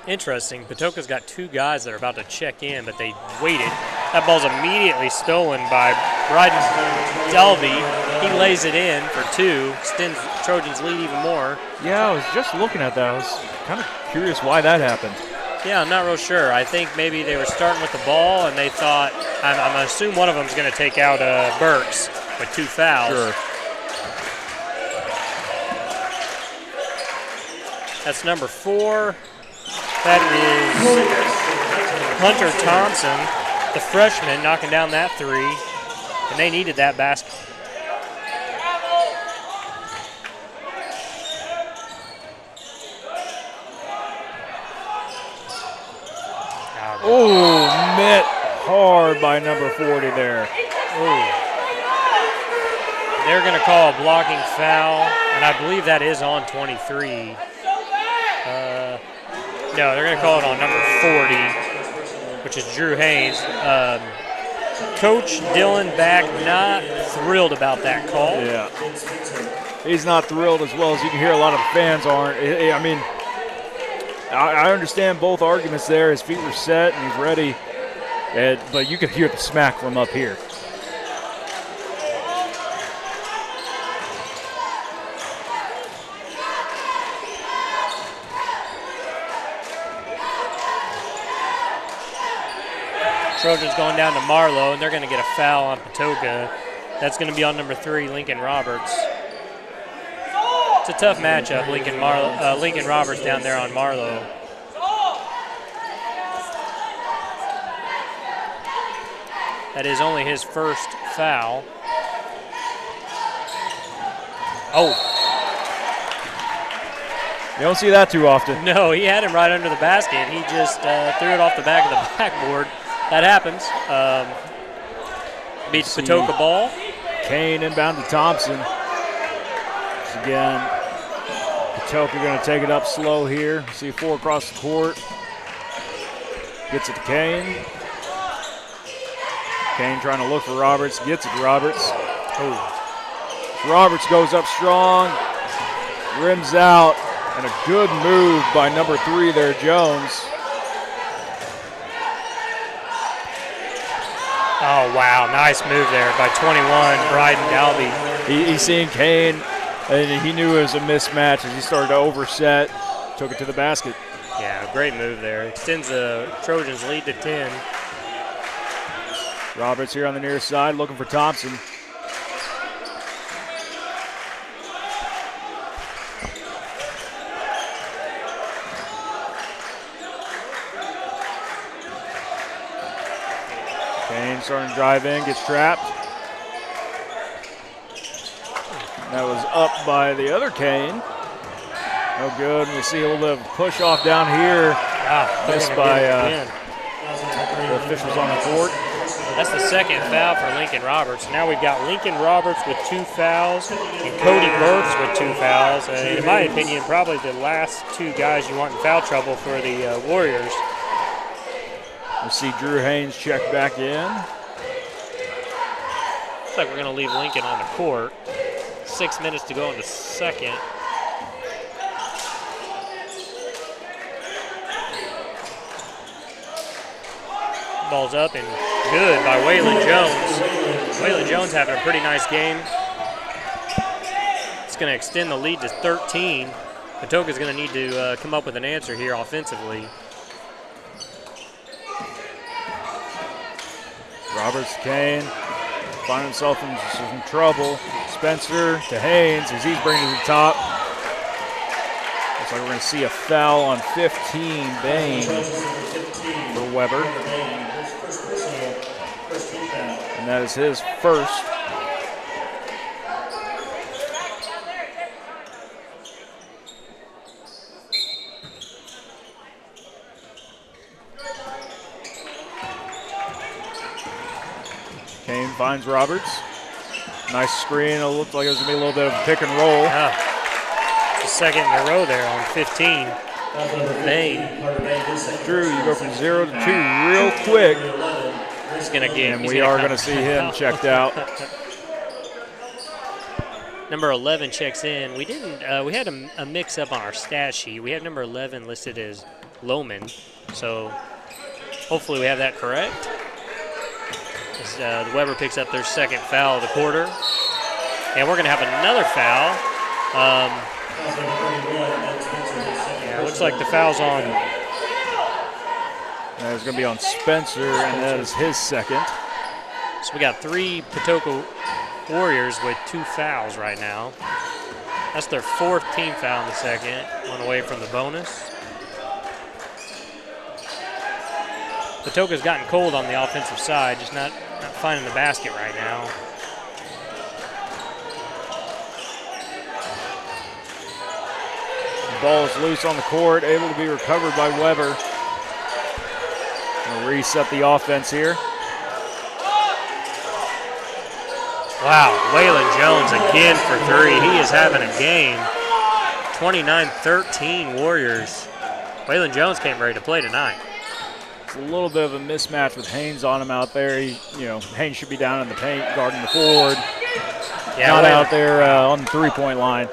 B: Interesting. Patoka's got two guys that are about to check in, but they waited. That ball's immediately stolen by Bryden Delvey. He lays it in for two, extends Trojans' lead even more.
A: Yeah, I was just looking at that. I was kind of curious why that happened.
B: Yeah, I'm not real sure. I think maybe they were starting with the ball and they thought, I'm going to assume one of them is going to take out Burks with two fouls.
A: Sure.
B: That's number 4. That is Hunter Thompson, the freshman, knocking down that 3. And they needed that basket.
A: Oh, met hard by number 40 there.
B: Ooh. They're going to call a blocking foul, and I believe that is on 23. No, they're going to call it on number 40, which is Drew Haynes. Coach Dylan Back not thrilled about that call.
A: Yeah. He's not thrilled as well as you can hear a lot of the fans aren't. I mean, I understand both arguments there. His feet were set and he's ready, but you could hear the smack from up here.
B: Trojans going down to Marlowe, and they're going to get a foul on Patoka. That's going to be on number 3, Lincoln Roberts. It's a tough matchup, Lincoln Roberts down there on Marlowe. That is only his first foul. Oh.
A: You don't see that too often.
B: No, he had him right under the basket. He just threw it off the back of the backboard. That happens. Beats Patoka ball.
A: Kane inbound to Thompson. Again, Patoka going to take it up slow here. See 4 across the court. Gets it to Kane. Kane trying to look for Roberts. Gets it to Roberts. Oh. Roberts goes up strong. Rims out. And a good move by number 3 there, Jones.
B: Oh, wow. Nice move there by 21, Bryden Dalby.
A: He's seeing Kane, and he knew it was a mismatch as he started to overset, took it to the basket.
B: Yeah, great move there. Extends the Trojans' lead to 10.
A: Roberts here on the near side looking for Thompson. Kane starting to drive in, gets trapped. That was up by the other Kane. No good. We see a little bit of a push off down here. Missed by the officials on the court.
B: That's the second foul for Lincoln Roberts. Now we've got Lincoln Roberts with 2 fouls and Cody Burks with 2 fouls. And in my opinion, probably the last 2 guys you want in foul trouble for the Warriors.
A: We see Drew Haynes check back in.
B: Looks like we're going to leave Lincoln on the court. 6 minutes to go in the second. Ball's up and good by Waylon Jones. Waylon Jones having a pretty nice game. It's going to extend the lead to 13. Patoka's going to need to come up with an answer here offensively.
A: Roberts Kane finding himself in some trouble. Spencer to Haynes as he's bringing it to the top. Looks like we're going to see a foul on 15, Bain for Weber. And that is his first. Kane finds Roberts. Nice screen. It looked like it was going to be a little bit of a pick and roll.
B: It's the second in a row there on 15. Bain.
A: Drew, you go from 0 to 2 real quick.
B: He's going to get.
A: And we are going to see him checked out.
B: Number 11 checks in. We didn't. We had a mix-up on our stat sheet. We have number 11 listed as Lohman. So hopefully we have that correct. As, the Weber picks up their second foul of the quarter. And we're going to have another foul. Yeah, looks like the foul's on.
A: It's going to be on Spencer, and that is his second.
B: So we got 3 Patoka Warriors with 2 fouls right now. That's their 4th team foul in the second, one away from the bonus. Patoka's gotten cold on the offensive side, just not finding the basket right now.
A: The ball is loose on the court, able to be recovered by Weber. Gonna reset the offense here.
B: Wow, Waylon Jones again for 3. He is having a game. 29-13 Warriors. Waylon Jones came ready to play tonight.
A: It's a little bit of a mismatch with Haynes on him out there. Haynes should be down in the paint, guarding the forward.
B: Yeah,
A: not
B: Waylon
A: out there on the three-point line.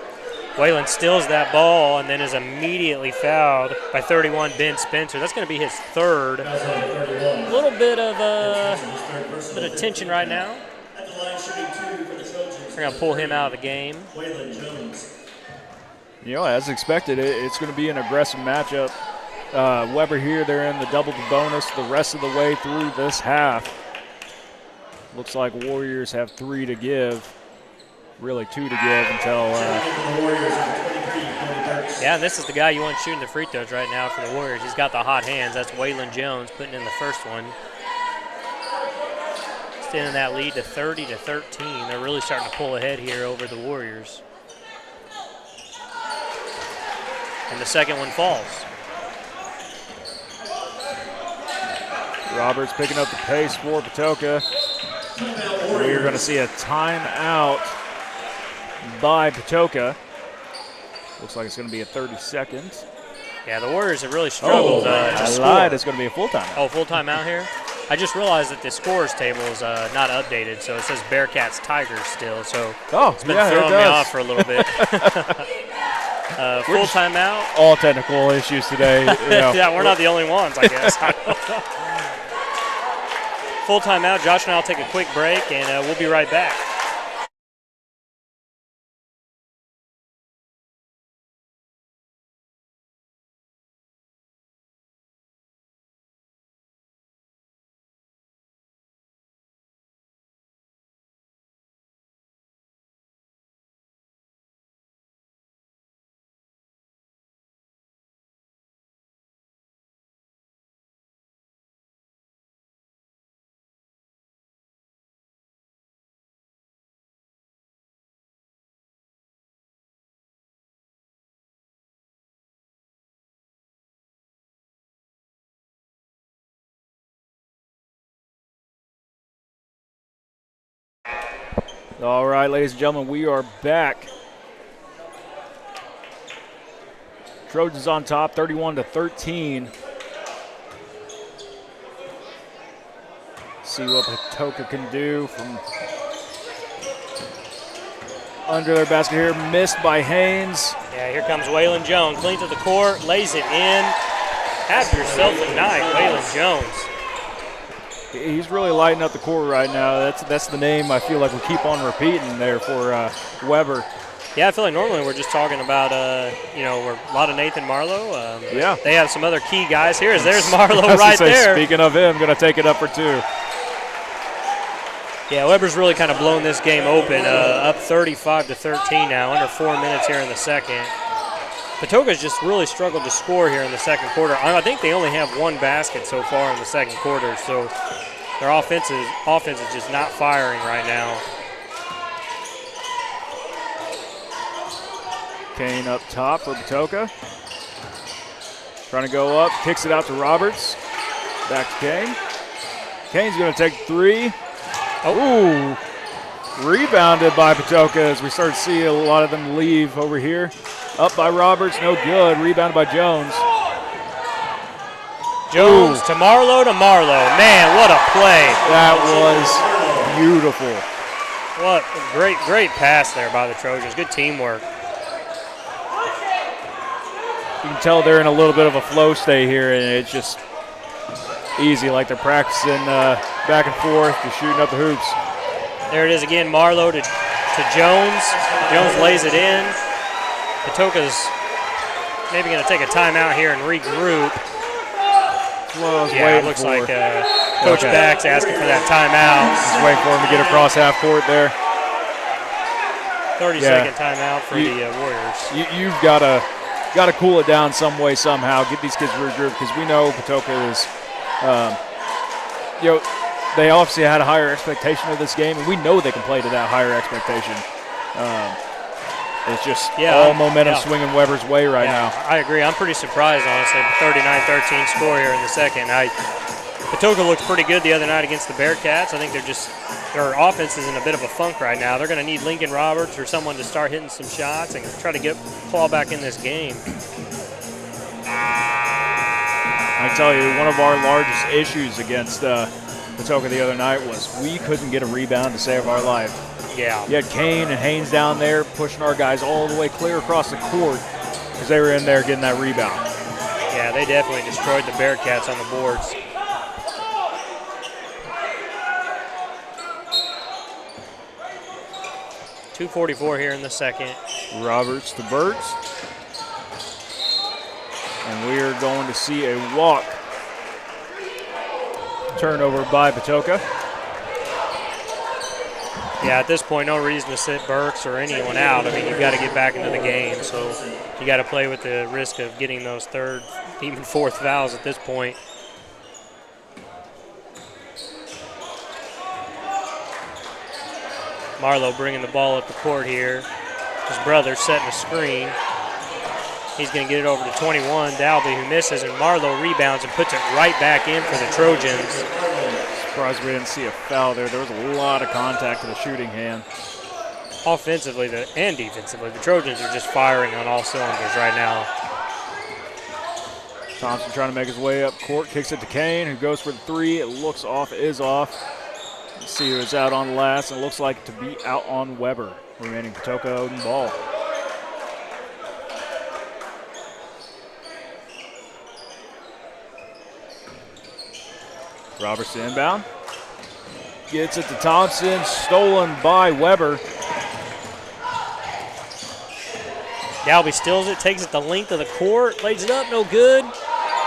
B: Waylon steals that ball and then is immediately fouled by 31 Ben Spencer. That's going to be his 3rd. A little bit of tension right now. We're going to pull him out of the game.
A: As expected, it's going to be an aggressive matchup. Weber here, they're in the double bonus the rest of the way through this half. Looks like Warriors have 3 to give. Really 2 to give until.
B: Yeah, this is the guy you want shooting the free throws right now for the Warriors. He's got the hot hands. That's Waylon Jones putting in the first one. Extending that lead to 30-13. They're really starting to pull ahead here over the Warriors. And the second one falls.
A: Roberts picking up the pace for Patoka. We're going to see a timeout by Patoka. Looks like it's going to be a 30 seconds.
B: Yeah, the Warriors have really struggled to score.
A: Lied. It's going to be a full timeout.
B: Oh, full timeout here? I just realized that the scores table is not updated, so it says Bearcats Tigers still. So it's been throwing me off for a little bit. Full timeout.
A: All technical issues today.
B: Yeah, we're not the only ones, I guess. Full timeout. Josh and I will take a quick break, and we'll be right back.
A: All right, ladies and gentlemen, we are back. Trojans on top, 31-13. See what Potoka can do from under their basket here. Missed by Haynes.
B: Yeah, here comes Waylon Jones. Clean to the court, lays it in. Have yourself a night, Waylon Jones.
A: He's really lighting up the court right now. That's the name I feel like we keep on repeating there for Weber.
B: Yeah, I feel like normally we're just talking about, we're a lot of Nathan Marlowe.
A: Yeah.
B: They have some other key guys here. There's Marlowe
A: I was
B: right
A: gonna say,
B: there.
A: Speaking of him, going to take it up for 2.
B: Yeah, Weber's really kind of blown this game open, up 35-13 now, under 4 minutes here in the second. Potoka's just really struggled to score here in the second quarter. I think they only have 1 basket so far in the second quarter, so their offense is just not firing right now.
A: Kane up top for Potoka. Trying to go up, kicks it out to Roberts. Back to Kane. Kane's going to take 3. Oh, rebounded by Potoka as we start to see a lot of them leave over here. Up by Roberts, no good. Rebounded by Jones.
B: Jones to Marlowe. Man, what a play.
A: That was beautiful.
B: What a great pass there by the Trojans. Good teamwork.
A: You can tell they're in a little bit of a flow state here, and it's just easy, like they're practicing back and forth, just shooting up the hoops.
B: There it is again, Marlowe to Jones. Jones lays it in. Potoka's maybe going to take a timeout here and regroup.
A: It
B: looks like Coach Back's asking for that timeout.
A: Just waiting for him to get across half court there.
B: 30-second timeout for the Warriors.
A: You've got to cool it down some way, somehow, get these kids regrouped, because we know Potoka is, they obviously had a higher expectation of this game, and we know they can play to that higher expectation. It's just all momentum swinging Weber's way right now.
B: I agree. I'm pretty surprised, honestly. 39-13 score here in the second. Potoka looked pretty good the other night against the Bearcats. I think their offense is in a bit of a funk right now. They're going to need Lincoln Roberts or someone to start hitting some shots and try to claw back in this game.
A: I tell you, one of our largest issues against Potoka the other night was we couldn't get a rebound to save our life.
B: Yeah.
A: You had Kane and Haynes down there pushing our guys all the way clear across the court because they were in there getting that rebound.
B: Yeah, they definitely destroyed the Bearcats on the boards. .244 here in the second.
A: Roberts to Burks. And we are going to see a walk. Turnover by Potoka.
B: Yeah, at this point, no reason to sit Burks or anyone out. I mean, you've got to get back into the game, so you got to play with the risk of getting those third, even fourth fouls at this point. Marlowe bringing the ball up the court here. His brother setting a screen. He's going to get it over to 21, Dalby, who misses, and Marlowe rebounds and puts it right back in for the Trojans.
A: Surprised we didn't see a foul there. There was a lot of contact to the shooting hand.
B: Offensively and defensively, the Trojans are just firing on all cylinders right now.
A: Thompson trying to make his way up court, kicks it to Kane, who goes for the 3. It looks off, is off. Let's see who's out on last. It looks like to be out on Weber, remaining Poka-Odin ball. Robertson inbound. Gets it to Thompson, stolen by Weber.
B: Dalby steals it, takes it the length of the court, lays it up, no good.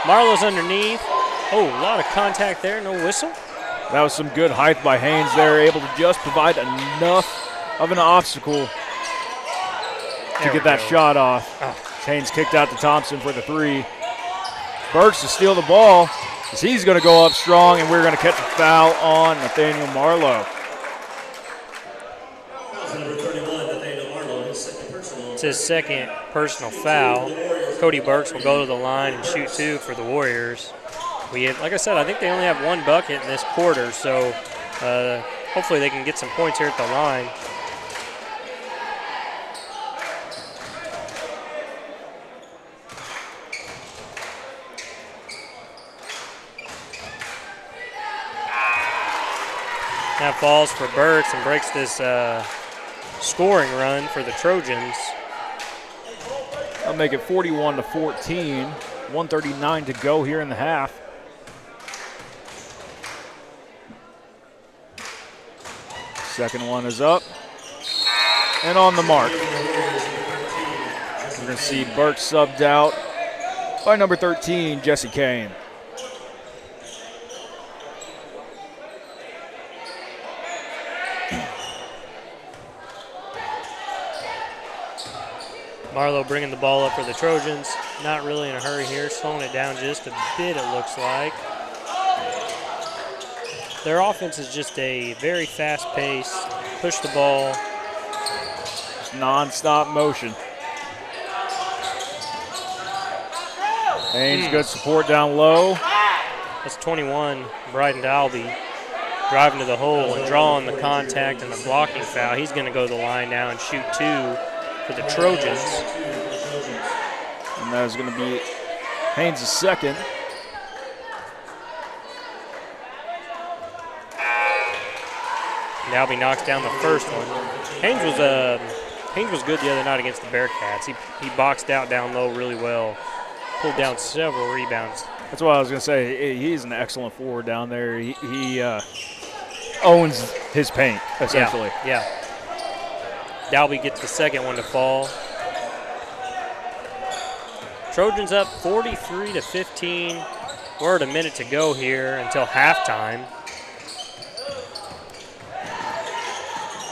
B: Marlowe's underneath. Oh, a lot of contact there, no whistle.
A: That was some good height by Haynes there, able to just provide enough of an obstacle to get that shot off.
B: Oh.
A: Haynes kicked out to Thompson for the 3. Burks to steal the ball. He's going to go up strong, and we're going to catch a foul on Nathaniel Marlowe.
B: It's his second personal foul. Cody Burks will go to the line and shoot 2 for the Warriors. Like I said, I think they only have 1 bucket in this quarter, so hopefully they can get some points here at the line. That falls for Burks and breaks this scoring run for the Trojans.
A: That'll make it 41-14. 1:39 to go here in the half. Second one is up and on the mark. We're going to see Burks subbed out by number 13, Jesse Kane.
B: Marlowe bringing the ball up for the Trojans. Not really in a hurry here, slowing it down just a bit, it looks like. Their offense is just a very fast pace, push the ball.
A: Just non-stop motion. Haynes, good support down low.
B: That's 21, Bryden Dalby, driving to the hole and drawing the contact and the blocking foul. He's going to go to the line now and shoot 2 for the Trojans.
A: And that is going to be Haynes' second.
B: Dalby knocks down the first one. Haynes was good the other night against the Bearcats. He boxed out down low really well, pulled down several rebounds.
A: That's what I was going to say. He's an excellent forward down there. He owns his paint, essentially.
B: Yeah. Dalby gets the second one to fall. Trojans up 43-15. We're at a minute to go here until halftime.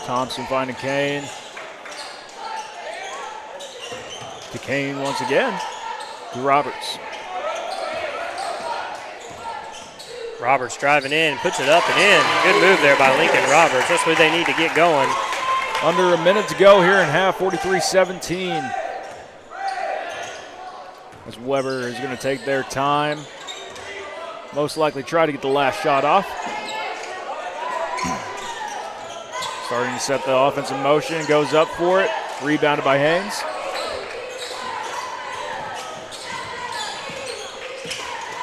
A: Thompson finding Kane. To Kane once again. To Roberts.
B: Roberts driving in, puts it up and in. Good move there by Lincoln Roberts. That's what they need to get going.
A: Under a minute to go here in half, 43-17. As Weber is going to take their time. Most likely try to get the last shot off. Starting to set the offense in motion, goes up for it. Rebounded by Haynes.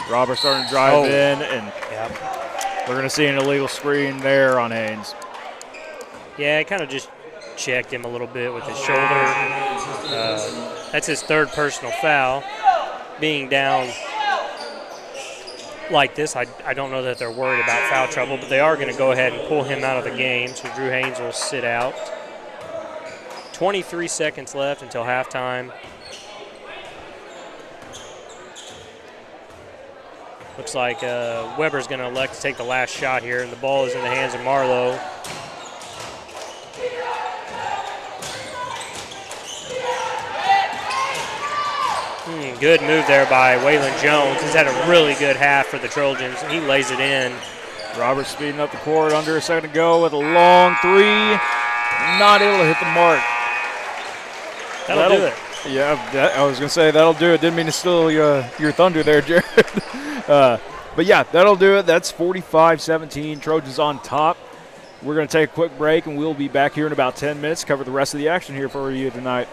A: Roberts starting to drive in, and we're going to see an illegal screen there on Haynes.
B: Yeah, kind of just checked him a little bit with his shoulder. That's his third personal foul. Being down like this, I don't know that they're worried about foul trouble, but they are going to go ahead and pull him out of the game, so Drew Haynes will sit out. 23 seconds left until halftime. Looks like Weber's going to elect to take the last shot here, and the ball is in the hands of Marlowe. Good move there by Waylon Jones. He's had a really good half for the Trojans. He lays it in.
A: Roberts speeding up the court under a second to go with a long three. Not able to hit the mark.
B: That'll do it.
A: Yeah, I was going to say that'll do it. Didn't mean to steal your thunder there, Jared. But yeah, that'll do it. That's 45-17. Trojans on top. We're going to take a quick break, and we'll be back here in about 10 minutes to cover the rest of the action here for you tonight.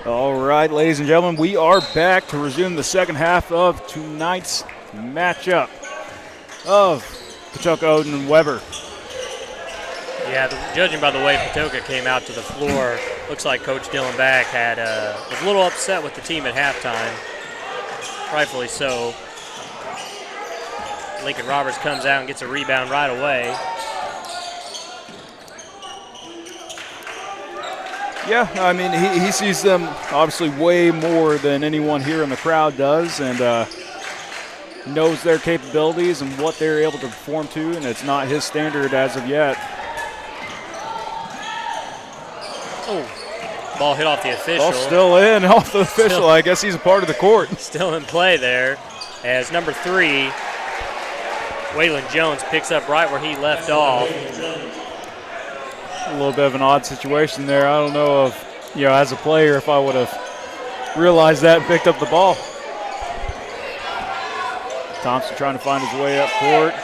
A: All right, ladies and gentlemen, we are back to resume the second half of tonight's matchup of Poka-Odin and Weber.
B: Yeah, judging by the way Patoka came out to the floor, looks like Coach Dylan Back was a little upset with the team at halftime. Rightfully so. Lincoln Roberts comes out and gets a rebound right away.
A: Yeah, I mean, he sees them obviously way more than anyone here in the crowd does, and knows their capabilities and what they're able to perform to, and it's not his standard as of yet.
B: Oh, ball hit off the official.
A: Ball still in off the official. I guess he's a part of the court.
B: Still in play there as number 3, Waylon Jones, picks up right where he left off.
A: A little bit of an odd situation there. I don't know if, as a player, if I would have realized that and picked up the ball. Thompson trying to find his way up court.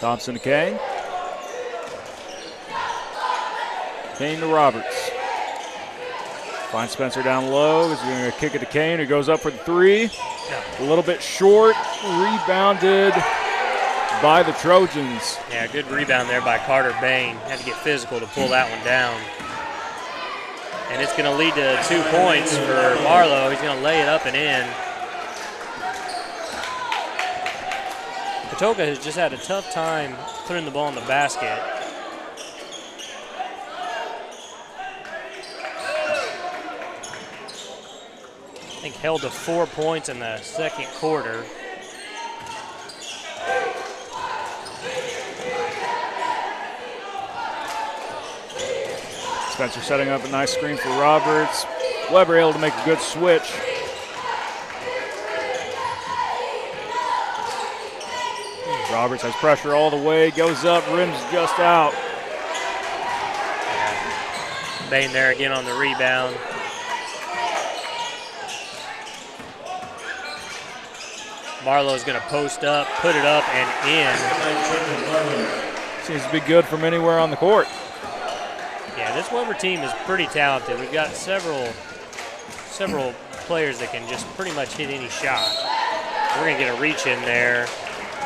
A: Thompson to Kane. Kane to Roberts. Finds Spencer down low. He's going to kick it to Kane, who goes up for the 3. A little bit short. Rebounded by the Trojans.
B: Yeah, good rebound there by Carter Bain. Had to get physical to pull that one down. And it's going to lead to 2 points for Marlowe. He's going to lay it up and in. Patoka has just had a tough time putting the ball in the basket. I think held to 4 points in the second quarter.
A: Spencer setting up a nice screen for Roberts. Weber able to make a good switch. Roberts has pressure all the way, goes up, rims just out.
B: Bain there again on the rebound. Marlowe's going to post up, put it up, and in.
A: Seems to be good from anywhere on the court.
B: Yeah, this Weber team is pretty talented. We've got several players that can just pretty much hit any shot. We're going to get a reach in there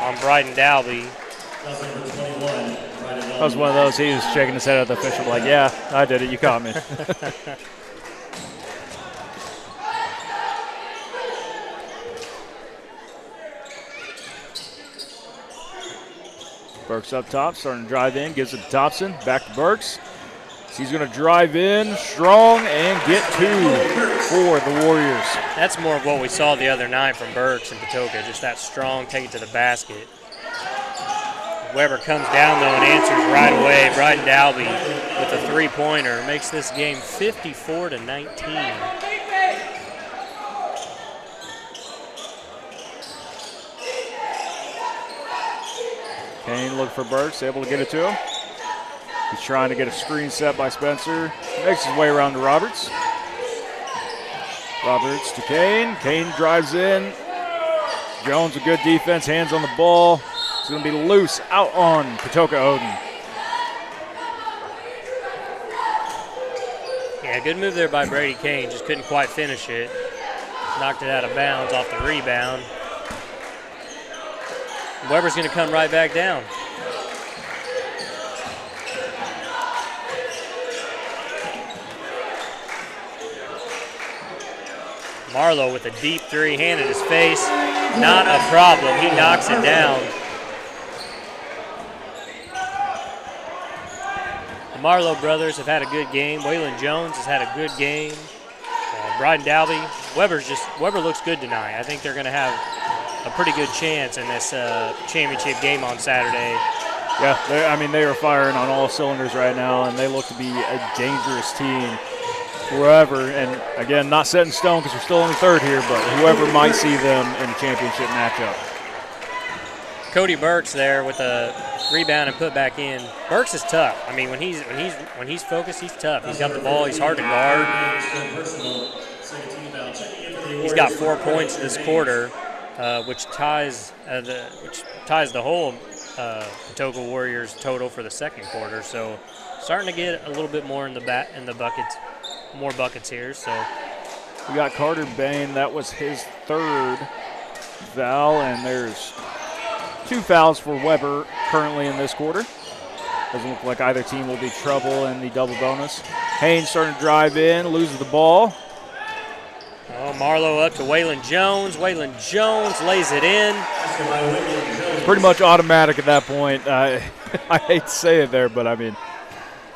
B: on Bryden Dalby.
A: That was one of those, he was shaking his head at the official like, yeah, I did it, you caught me. Burks up top, starting to drive in, gives it to Thompson, back to Burks. He's going to drive in strong and get 2 for the Warriors.
B: That's more of what we saw the other night from Burks and Patoka, just that strong, take it to the basket. Weber comes down, though, and answers right away. Bryden Dalby with a 3-pointer makes this game 54-19.
A: Kane looking for Burks, able to get it to him. He's trying to get a screen set by Spencer. Makes his way around to Roberts. Roberts to Kane. Kane drives in. Jones with good defense, hands on the ball. It's going to be loose out on Poka-Odin.
B: Yeah, good move there by Brady Kane. Just couldn't quite finish it. Knocked it out of bounds off the rebound. Weber's going to come right back down. Marlowe with a deep 3, hand in his face. Not a problem. He knocks it down. The Marlowe brothers have had a good game. Waylon Jones has had a good game. Bryden Dalby. Weber looks good tonight. I think they're going to have a pretty good chance in this championship game on Saturday.
A: Yeah, they are firing on all cylinders right now, and they look to be a dangerous team wherever. And again, not set in stone because we're still in the third here, but whoever might see them in a championship matchup.
B: Cody Burks there with a rebound and put back in. Burks is tough. I mean, when he's focused, he's tough. He's got the ball. He's hard to guard. He's got 4 points this quarter. which ties the whole Potoka Warriors total for the second quarter. So starting to get a little bit more in the buckets, more buckets here. So
A: we got Carter Bain. That was his third foul, and there's 2 fouls for Weber currently in this quarter. Doesn't look like either team will be trouble in the double bonus. Haynes starting to drive in, loses the ball.
B: Oh, Marlowe up to Waylon Jones. Waylon Jones lays it in.
A: It's pretty much automatic at that point. I hate to say it there, but I mean,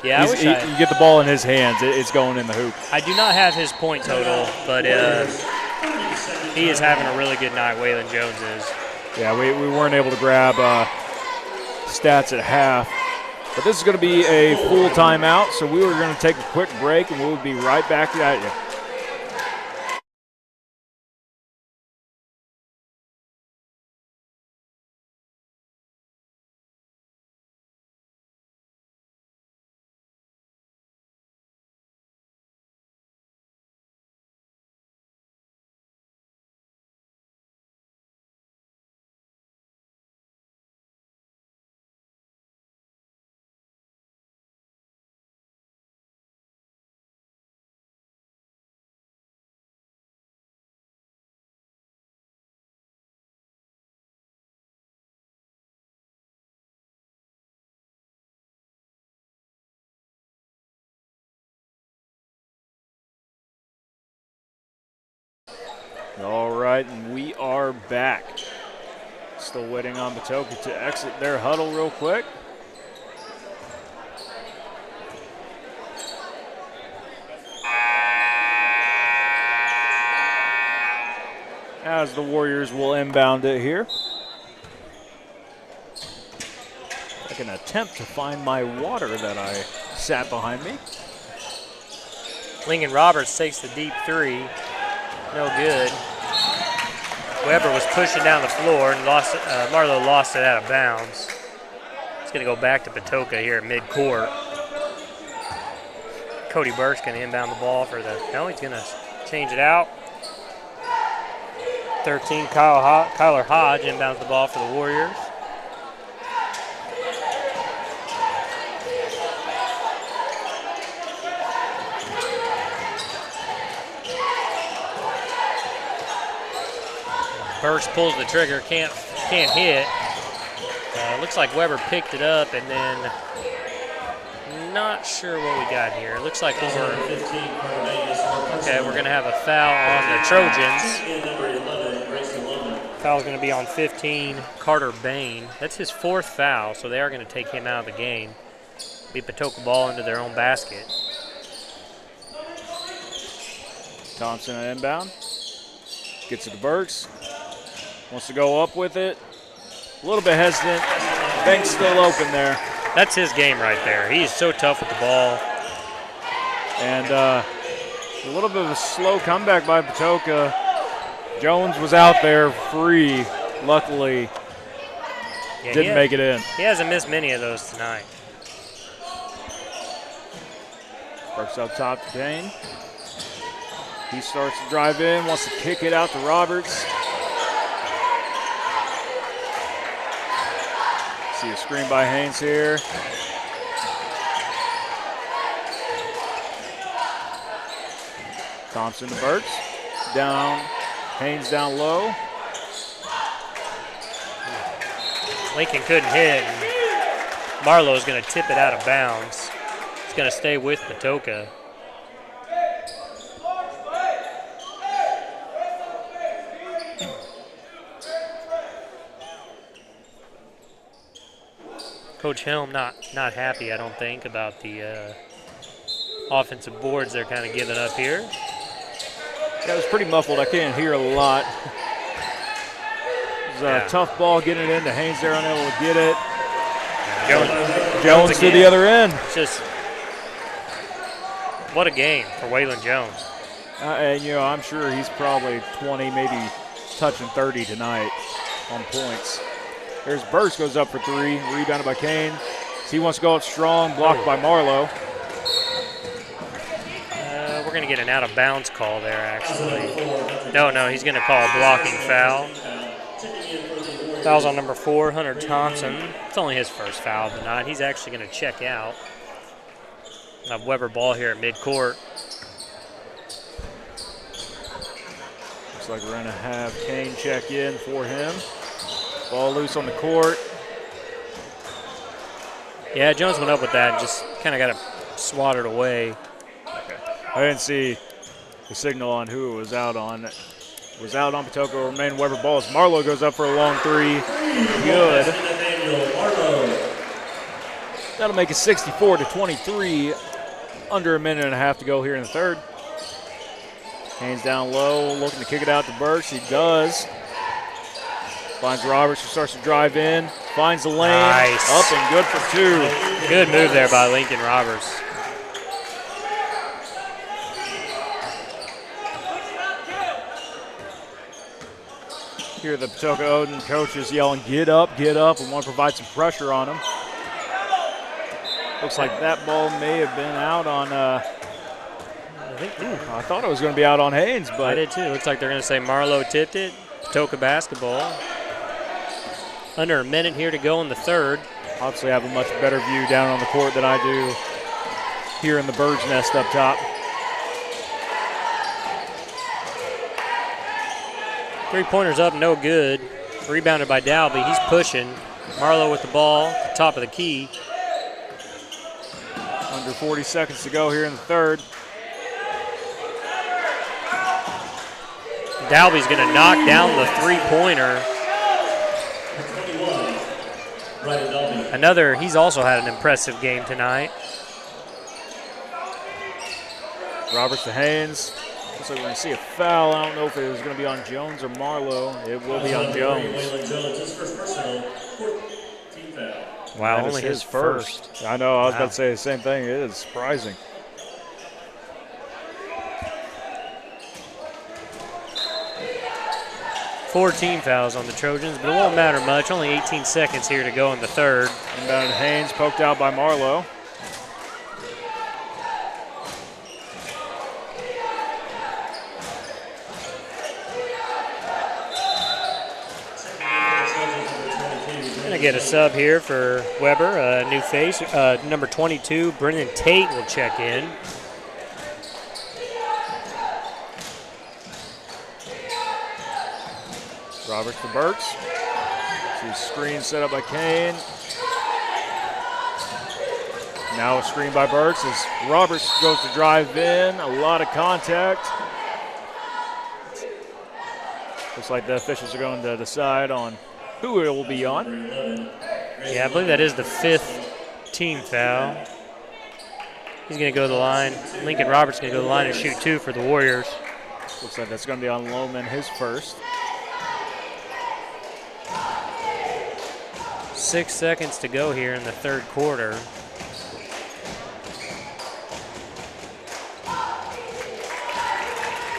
B: yeah,
A: you get the ball in his hands, it's going in the hoop.
B: I do not have his point total, but he is having a really good night, Waylon Jones is.
A: Yeah, we weren't able to grab stats at half. But this is going to be a full timeout, so we were going to take a quick break, and we'll be right back at you. All right, and we are back. Still waiting on Potoka to exit their huddle real quick. As the Warriors will inbound it here. I can attempt to find my water that I sat behind me.
B: Lincoln Roberts takes the deep three. No good. Weber was pushing down the floor and Marlowe lost it out of bounds. It's going to go back to Potoka here at midcourt. Cody Burke's going to inbound the ball for the, no, he's going to change it out. 13, Kyler Hodge inbounds the ball for the Warriors. Burks pulls the trigger, can't hit. Looks like Weber picked it up, and then not sure what we got here. It looks like we're going to have a foul on the Trojans. Foul's going to be on 15, Carter Bain. That's his 4th foul, so they are going to take him out of the game. Be Potoka ball into their own basket.
A: Thompson at inbound. Gets it to Burks. Wants to go up with it. A little bit hesitant. Bank's still open there.
B: That's his game right there. He is so tough with the ball.
A: And a little bit of a slow comeback by Potoka. Jones was out there free, luckily.
B: Yeah,
A: didn't make it in.
B: He hasn't missed many of those tonight.
A: Burks up top to Payne. He starts to drive in, wants to kick it out to Roberts. See a screen by Haynes here. Thompson to Burks. Down. Haynes down low.
B: Lincoln couldn't hit. And Marlowe's going to tip it out of bounds. It's going to stay with Potoka. Coach Helm not happy, I don't think, about the offensive boards they're kind of giving up here.
A: Yeah, it was pretty muffled. I can't hear a lot. It was a tough ball getting it into Haynes there, unable to get it. Jones to the other end.
B: Just what a game for Waylon Jones.
A: And, you know, I'm sure he's probably 20, maybe touching 30 tonight on points. There's Burks goes up for 3, rebounded by Kane. He wants to go up strong, blocked by Marlowe.
B: We're going to get an out-of-bounds call there, actually. No, he's going to call a blocking foul. Foul's on number 4, Hunter Thompson. It's only his first foul of the night. He's actually going to check out. Have Weber ball here at midcourt.
A: Looks like we're going to have Kane check in for him. Ball loose on the court.
B: Yeah, Jones went up with that and just kind of got it swatted away.
A: Okay. I didn't see the signal on who it was out on. It was out on Potoka. Remain Weber ball as Marlowe goes up for a long three. Good. That'll make it 64-23. Under a minute and a half to go here in the third. Haynes down low, looking to kick it out to Burks. He does. Finds Roberts, who starts to drive in. Finds the lane.
B: Nice.
A: Up and good for two.
B: Good move there by Lincoln Roberts.
A: Here the Poka-Odin coaches yelling, get up, and want to provide some pressure on him. Looks like that ball may have been out on, I thought it was going to be out on Haynes, but.
B: I did too. Looks like they're going to say Marlowe tipped it. Potoka basketball. Under a minute here to go in the third.
A: Obviously have a much better view down on the court than I do here in the bird's nest up top.
B: Three-pointers up, no good. Rebounded by Dalby. He's pushing. Marlowe with the ball, top of the key.
A: Under 40 seconds to go here in the third.
B: Dalby's going to knock down the three-pointer. He's also had an impressive game tonight.
A: Roberts to Haynes. Looks like we're going to see a foul. I don't know if it was going to be on Jones or Marlowe. It will be on Jones.
B: Wow,
A: That
B: only
A: is
B: his first.
A: I know, I was about to say the same thing. It is surprising.
B: Four team fouls on the Trojans, but it won't matter much. Only 18 seconds here to go in the third.
A: Inbound Haynes, poked out by Marlowe.
B: Gonna get a sub here for Weber, a new face. Number 22, Brendan Tate will check in.
A: Roberts to Burks. See screen set up by Kane. Now a screen by Burks as Roberts goes to drive in. A lot of contact. Looks like the officials are going to decide on who it will be on.
B: Yeah, I believe that is the fifth team foul. He's going to go to the line. Lincoln Roberts going to go to the line and shoot two for the Warriors.
A: Looks like that's going to be on Lohman, his first.
B: 6 seconds to go here in the third quarter.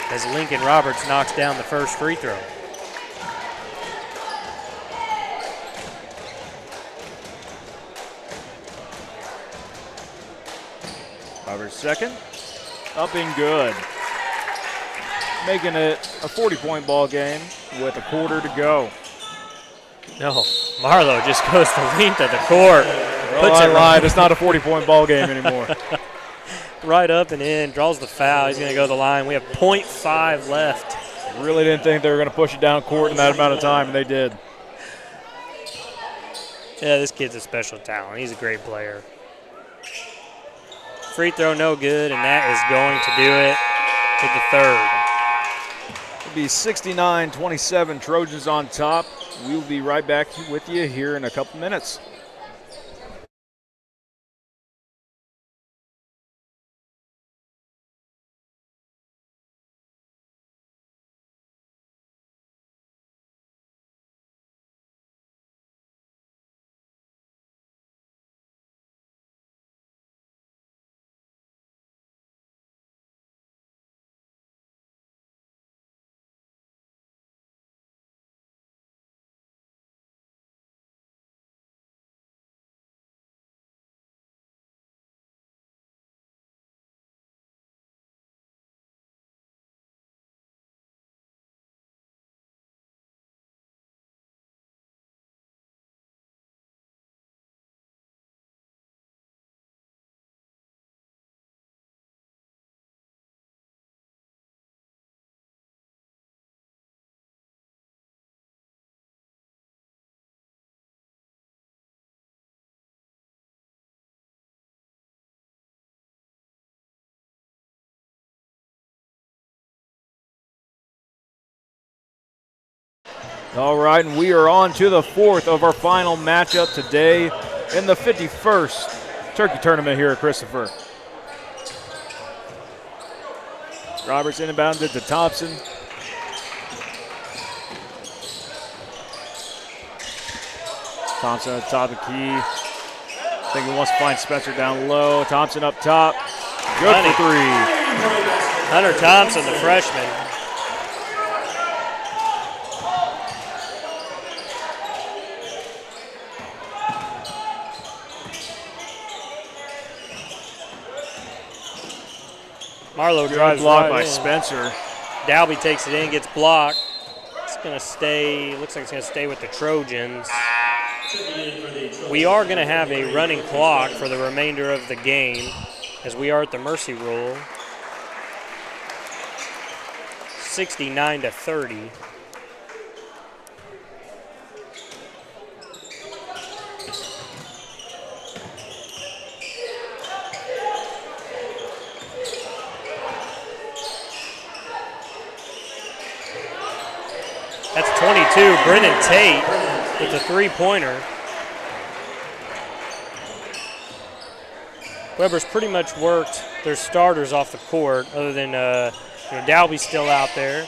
B: As Lincoln Roberts knocks down the first free throw.
A: Roberts second. Up and good. Making it a 40-point ball game with a quarter to go.
B: No, Marlowe just goes the length of the court.
A: Well, I lied. It's not a 40-point ball game anymore.
B: Right up and in, draws the foul. He's going to go to the line. We have 0.5 left.
A: Really didn't think they were going to push it down court in that amount of time, and they did.
B: Yeah, this kid's a special talent. He's a great player. Free throw no good, and that is going to do it to the third.
A: It'll be 69-27, Trojans on top. We'll be right back with you here in a couple minutes. All right, and we are on to the fourth of our final matchup today in the 51st Turkey Tournament here at Christopher. Roberts inbounded to Thompson. Thompson at the top of the key. I think he wants to find Spencer down low. Thompson up top. Good for three.
B: Hunter Thompson, the freshman. Marlowe drives
A: blocked
B: right
A: by
B: in.
A: Spencer.
B: Dalby takes it in, gets blocked. It's going to stay, looks like it's going to stay with the Trojans. We are going to have a running clock for the remainder of the game as we are at the mercy rule. 69-30. That's 22. Brennan Tate with a three-pointer. Weber's pretty much worked their starters off the court, other than Dalby's still out there.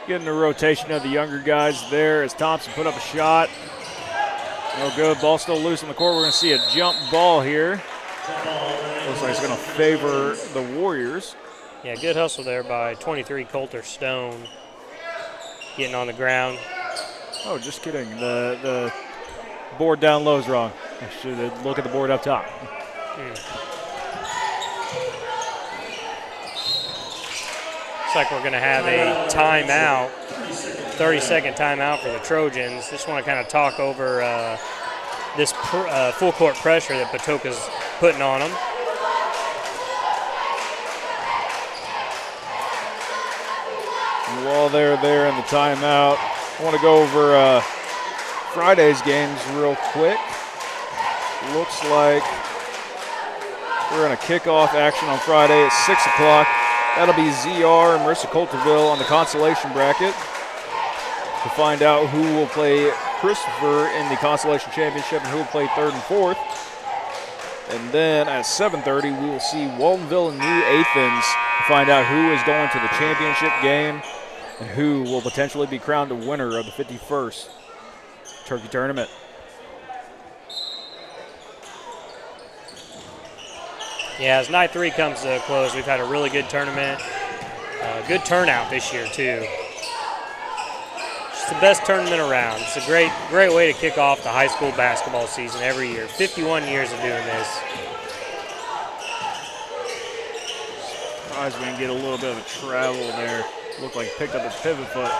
A: Getting the rotation of the younger guys there as Thompson put up a shot. No good. Ball still loose on the court. We're going to see a jump ball here. Looks like it's going to favor the Warriors.
B: Yeah, good hustle there by 23 Coulter Stone. Getting on the ground.
A: Oh, just kidding. The board down low is wrong. I should look at the board up top.
B: Looks like we're going to have a timeout, 30-second timeout for the Trojans. Just want to kind of talk over this full court pressure that Patoka's putting on them.
A: And while they're there in the timeout, I want to go over Friday's games real quick. Looks like we're in a kickoff action on Friday at 6 o'clock. That'll be ZR and Marissa Coulterville on the consolation bracket to find out who will play Christopher in the consolation championship and who will play third and fourth. And then at 7:30, we will see Waltonville and New Athens to find out who is going to the championship game and who will potentially be crowned the winner of the 51st Turkey Tournament.
B: Yeah, as night 3 comes to a close, we've had a really good tournament. Good turnout this year, too. It's the best tournament around. It's a great way to kick off the high school basketball season every year. 51 years of doing this.
A: Surprised we can get a little bit of a travel there. Looked like picked up his pivot foot.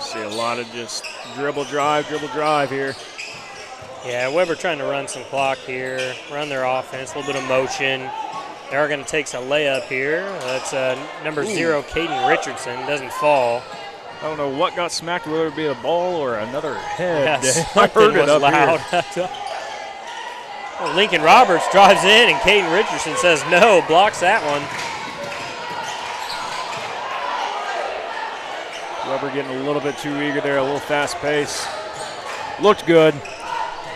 A: See a lot of just dribble drive here.
B: Yeah, Weber trying to run some clock here, run their offense, a little bit of motion. They are going to take a layup here. That's number 0, Caden Richardson, doesn't fall.
A: I don't know what got smacked, whether it be a ball or another head.
B: Yeah,
A: I heard it
B: was
A: up
B: loud.
A: here.
B: Well, Lincoln Roberts drives in, and Caden Richardson says no, blocks that one.
A: Weber getting a little bit too eager there, a little fast pace. Looked good.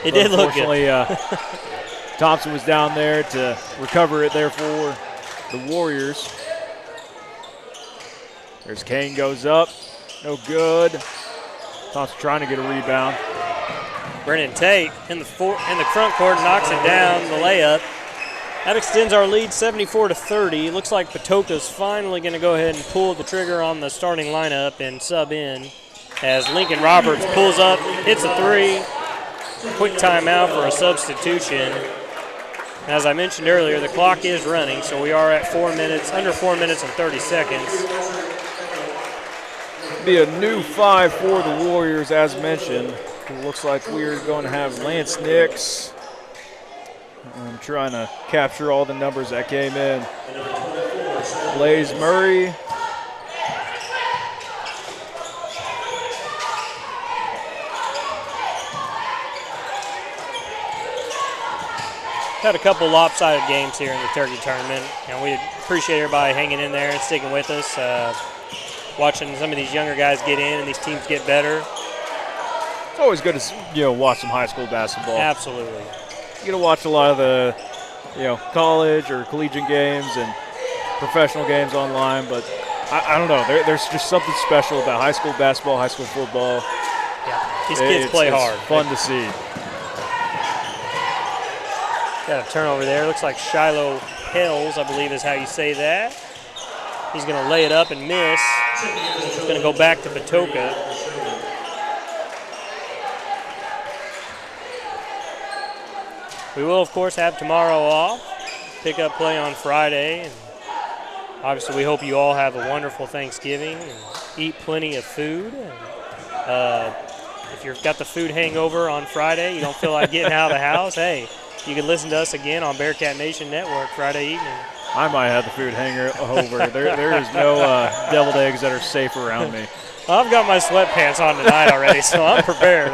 B: It did look good.
A: Unfortunately, Thompson was down there to recover it there for the Warriors. There's Kane goes up. No good. Thompson trying to get a rebound.
B: Brennan Tate in the front court knocks it down, the layup. That extends our lead 74-30. Looks like Patoka's finally going to go ahead and pull the trigger on the starting lineup and sub in as Lincoln Roberts pulls up, hits a 3. Quick timeout for a substitution. As I mentioned earlier, the clock is running, so we are at 4 minutes, under 4 minutes and 30 seconds.
A: Be a new 5 for the Warriors, as mentioned. It looks like we're going to have Lance Nix. I'm trying to capture all the numbers that came in. Blaze Murray.
B: Had a couple lopsided games here in the turkey tournament, and we appreciate everybody hanging in there and sticking with us, watching some of these younger guys get in and these teams get better.
A: It's always good to watch some high school basketball.
B: Absolutely.
A: You get to watch a lot of the college or collegiate games and professional games online, but I don't know. There's just something special about high school basketball, high school football.
B: Yeah, these kids play hard.
A: It's fun to see.
B: Got a turnover there. Looks like Shiloh Hells, I believe is how you say that. He's going to lay it up and miss. It's going to go back to Poka. We will, of course, have tomorrow off. Pick up play on Friday. And obviously, we hope you all have a wonderful Thanksgiving and eat plenty of food. And, if you've got the food hangover on Friday, you don't feel like getting out of the house, hey, you can listen to us again on Bearcat Nation Network Friday evening.
A: I might have the food hangover. There is no deviled eggs that are safe around me.
B: I've got my sweatpants on tonight already, so I'm prepared.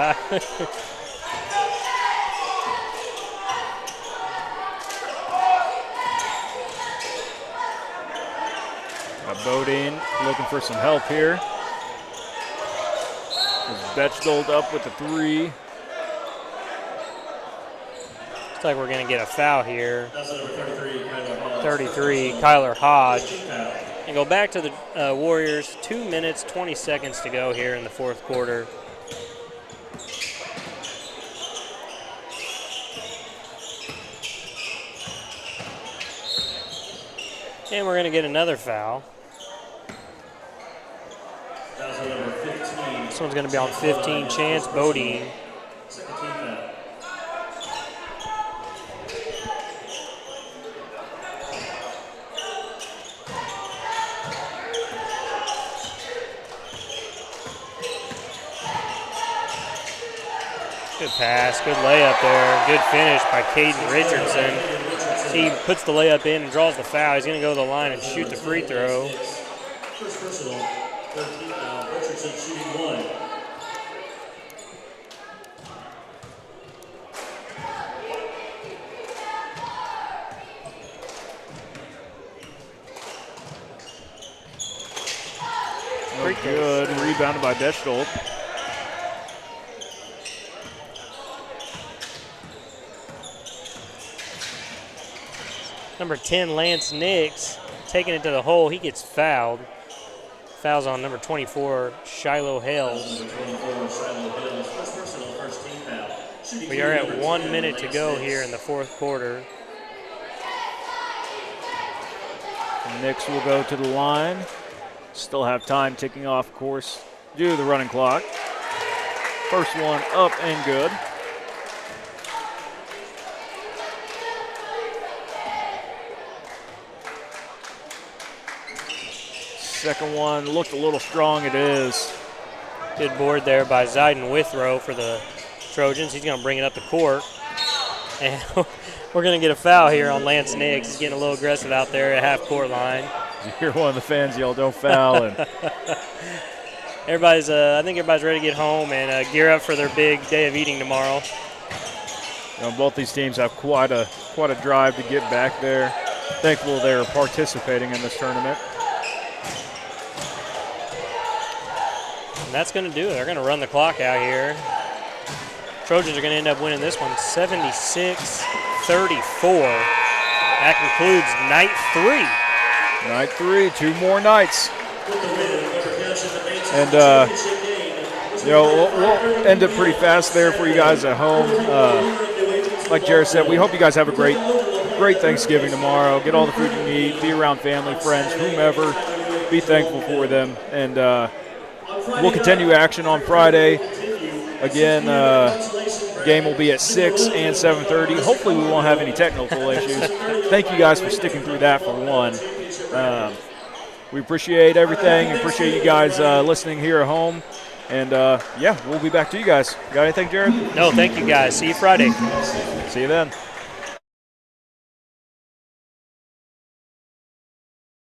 A: Poka-Odin looking for some help here. Betchdoled up with the 3.
B: Looks like we're going to get a foul here. 33, Kyler Hodge. And go back to the Warriors. 2 minutes, 20 seconds to go here in the fourth quarter. And we're going to get another foul. This one's going to be on 15, Chance Bodine. Good pass, good layup there. Good finish by Caden Richardson. He puts the layup in and draws the foul. He's going to go to the line and shoot the free throw.
C: First personal, 13 foul, Richardson shooting 1.
A: Good, rebounded by Betchdoldt.
B: Number 10, Lance Nix, taking it to the hole. He gets fouled. Fouls on number 24, Shiloh Hells. We are at 1 minute to go here in the fourth quarter.
A: Nix will go to the line. Still have time ticking off, of course, due to the running clock. First one up and good. Second one looked a little strong. It is.
B: Good board there by Zyden Withrow for the Trojans. He's going to bring it up the court. And we're going to get a foul here on Lance Nix. He's getting a little aggressive out there at half-court line.
A: You hear one of the fans yell, "Don't foul." And
B: everybody's, I think everybody's ready to get home and gear up for their big day of eating tomorrow.
A: Both these teams have quite a drive to get back there. Thankful they're participating in this tournament.
B: And that's going to do it. They're going to run the clock out here. Trojans are going to end up winning this one 76-34. That concludes night 3.
A: Night 3, 2 more nights. And, we'll end it pretty fast there for you guys at home. Like Jared said, we hope you guys have a great Thanksgiving tomorrow. Get all the food you need. Be around family, friends, whomever. Be thankful for them. And we'll continue action on Friday. Again, game will be at 6 and 7:30. Hopefully we won't have any technical issues. Thank you guys for sticking through that for one. We appreciate everything. Appreciate you guys listening here at home. And, we'll be back to you guys. Got anything, Jared?
B: No, thank you guys. See you Friday.
A: See you then.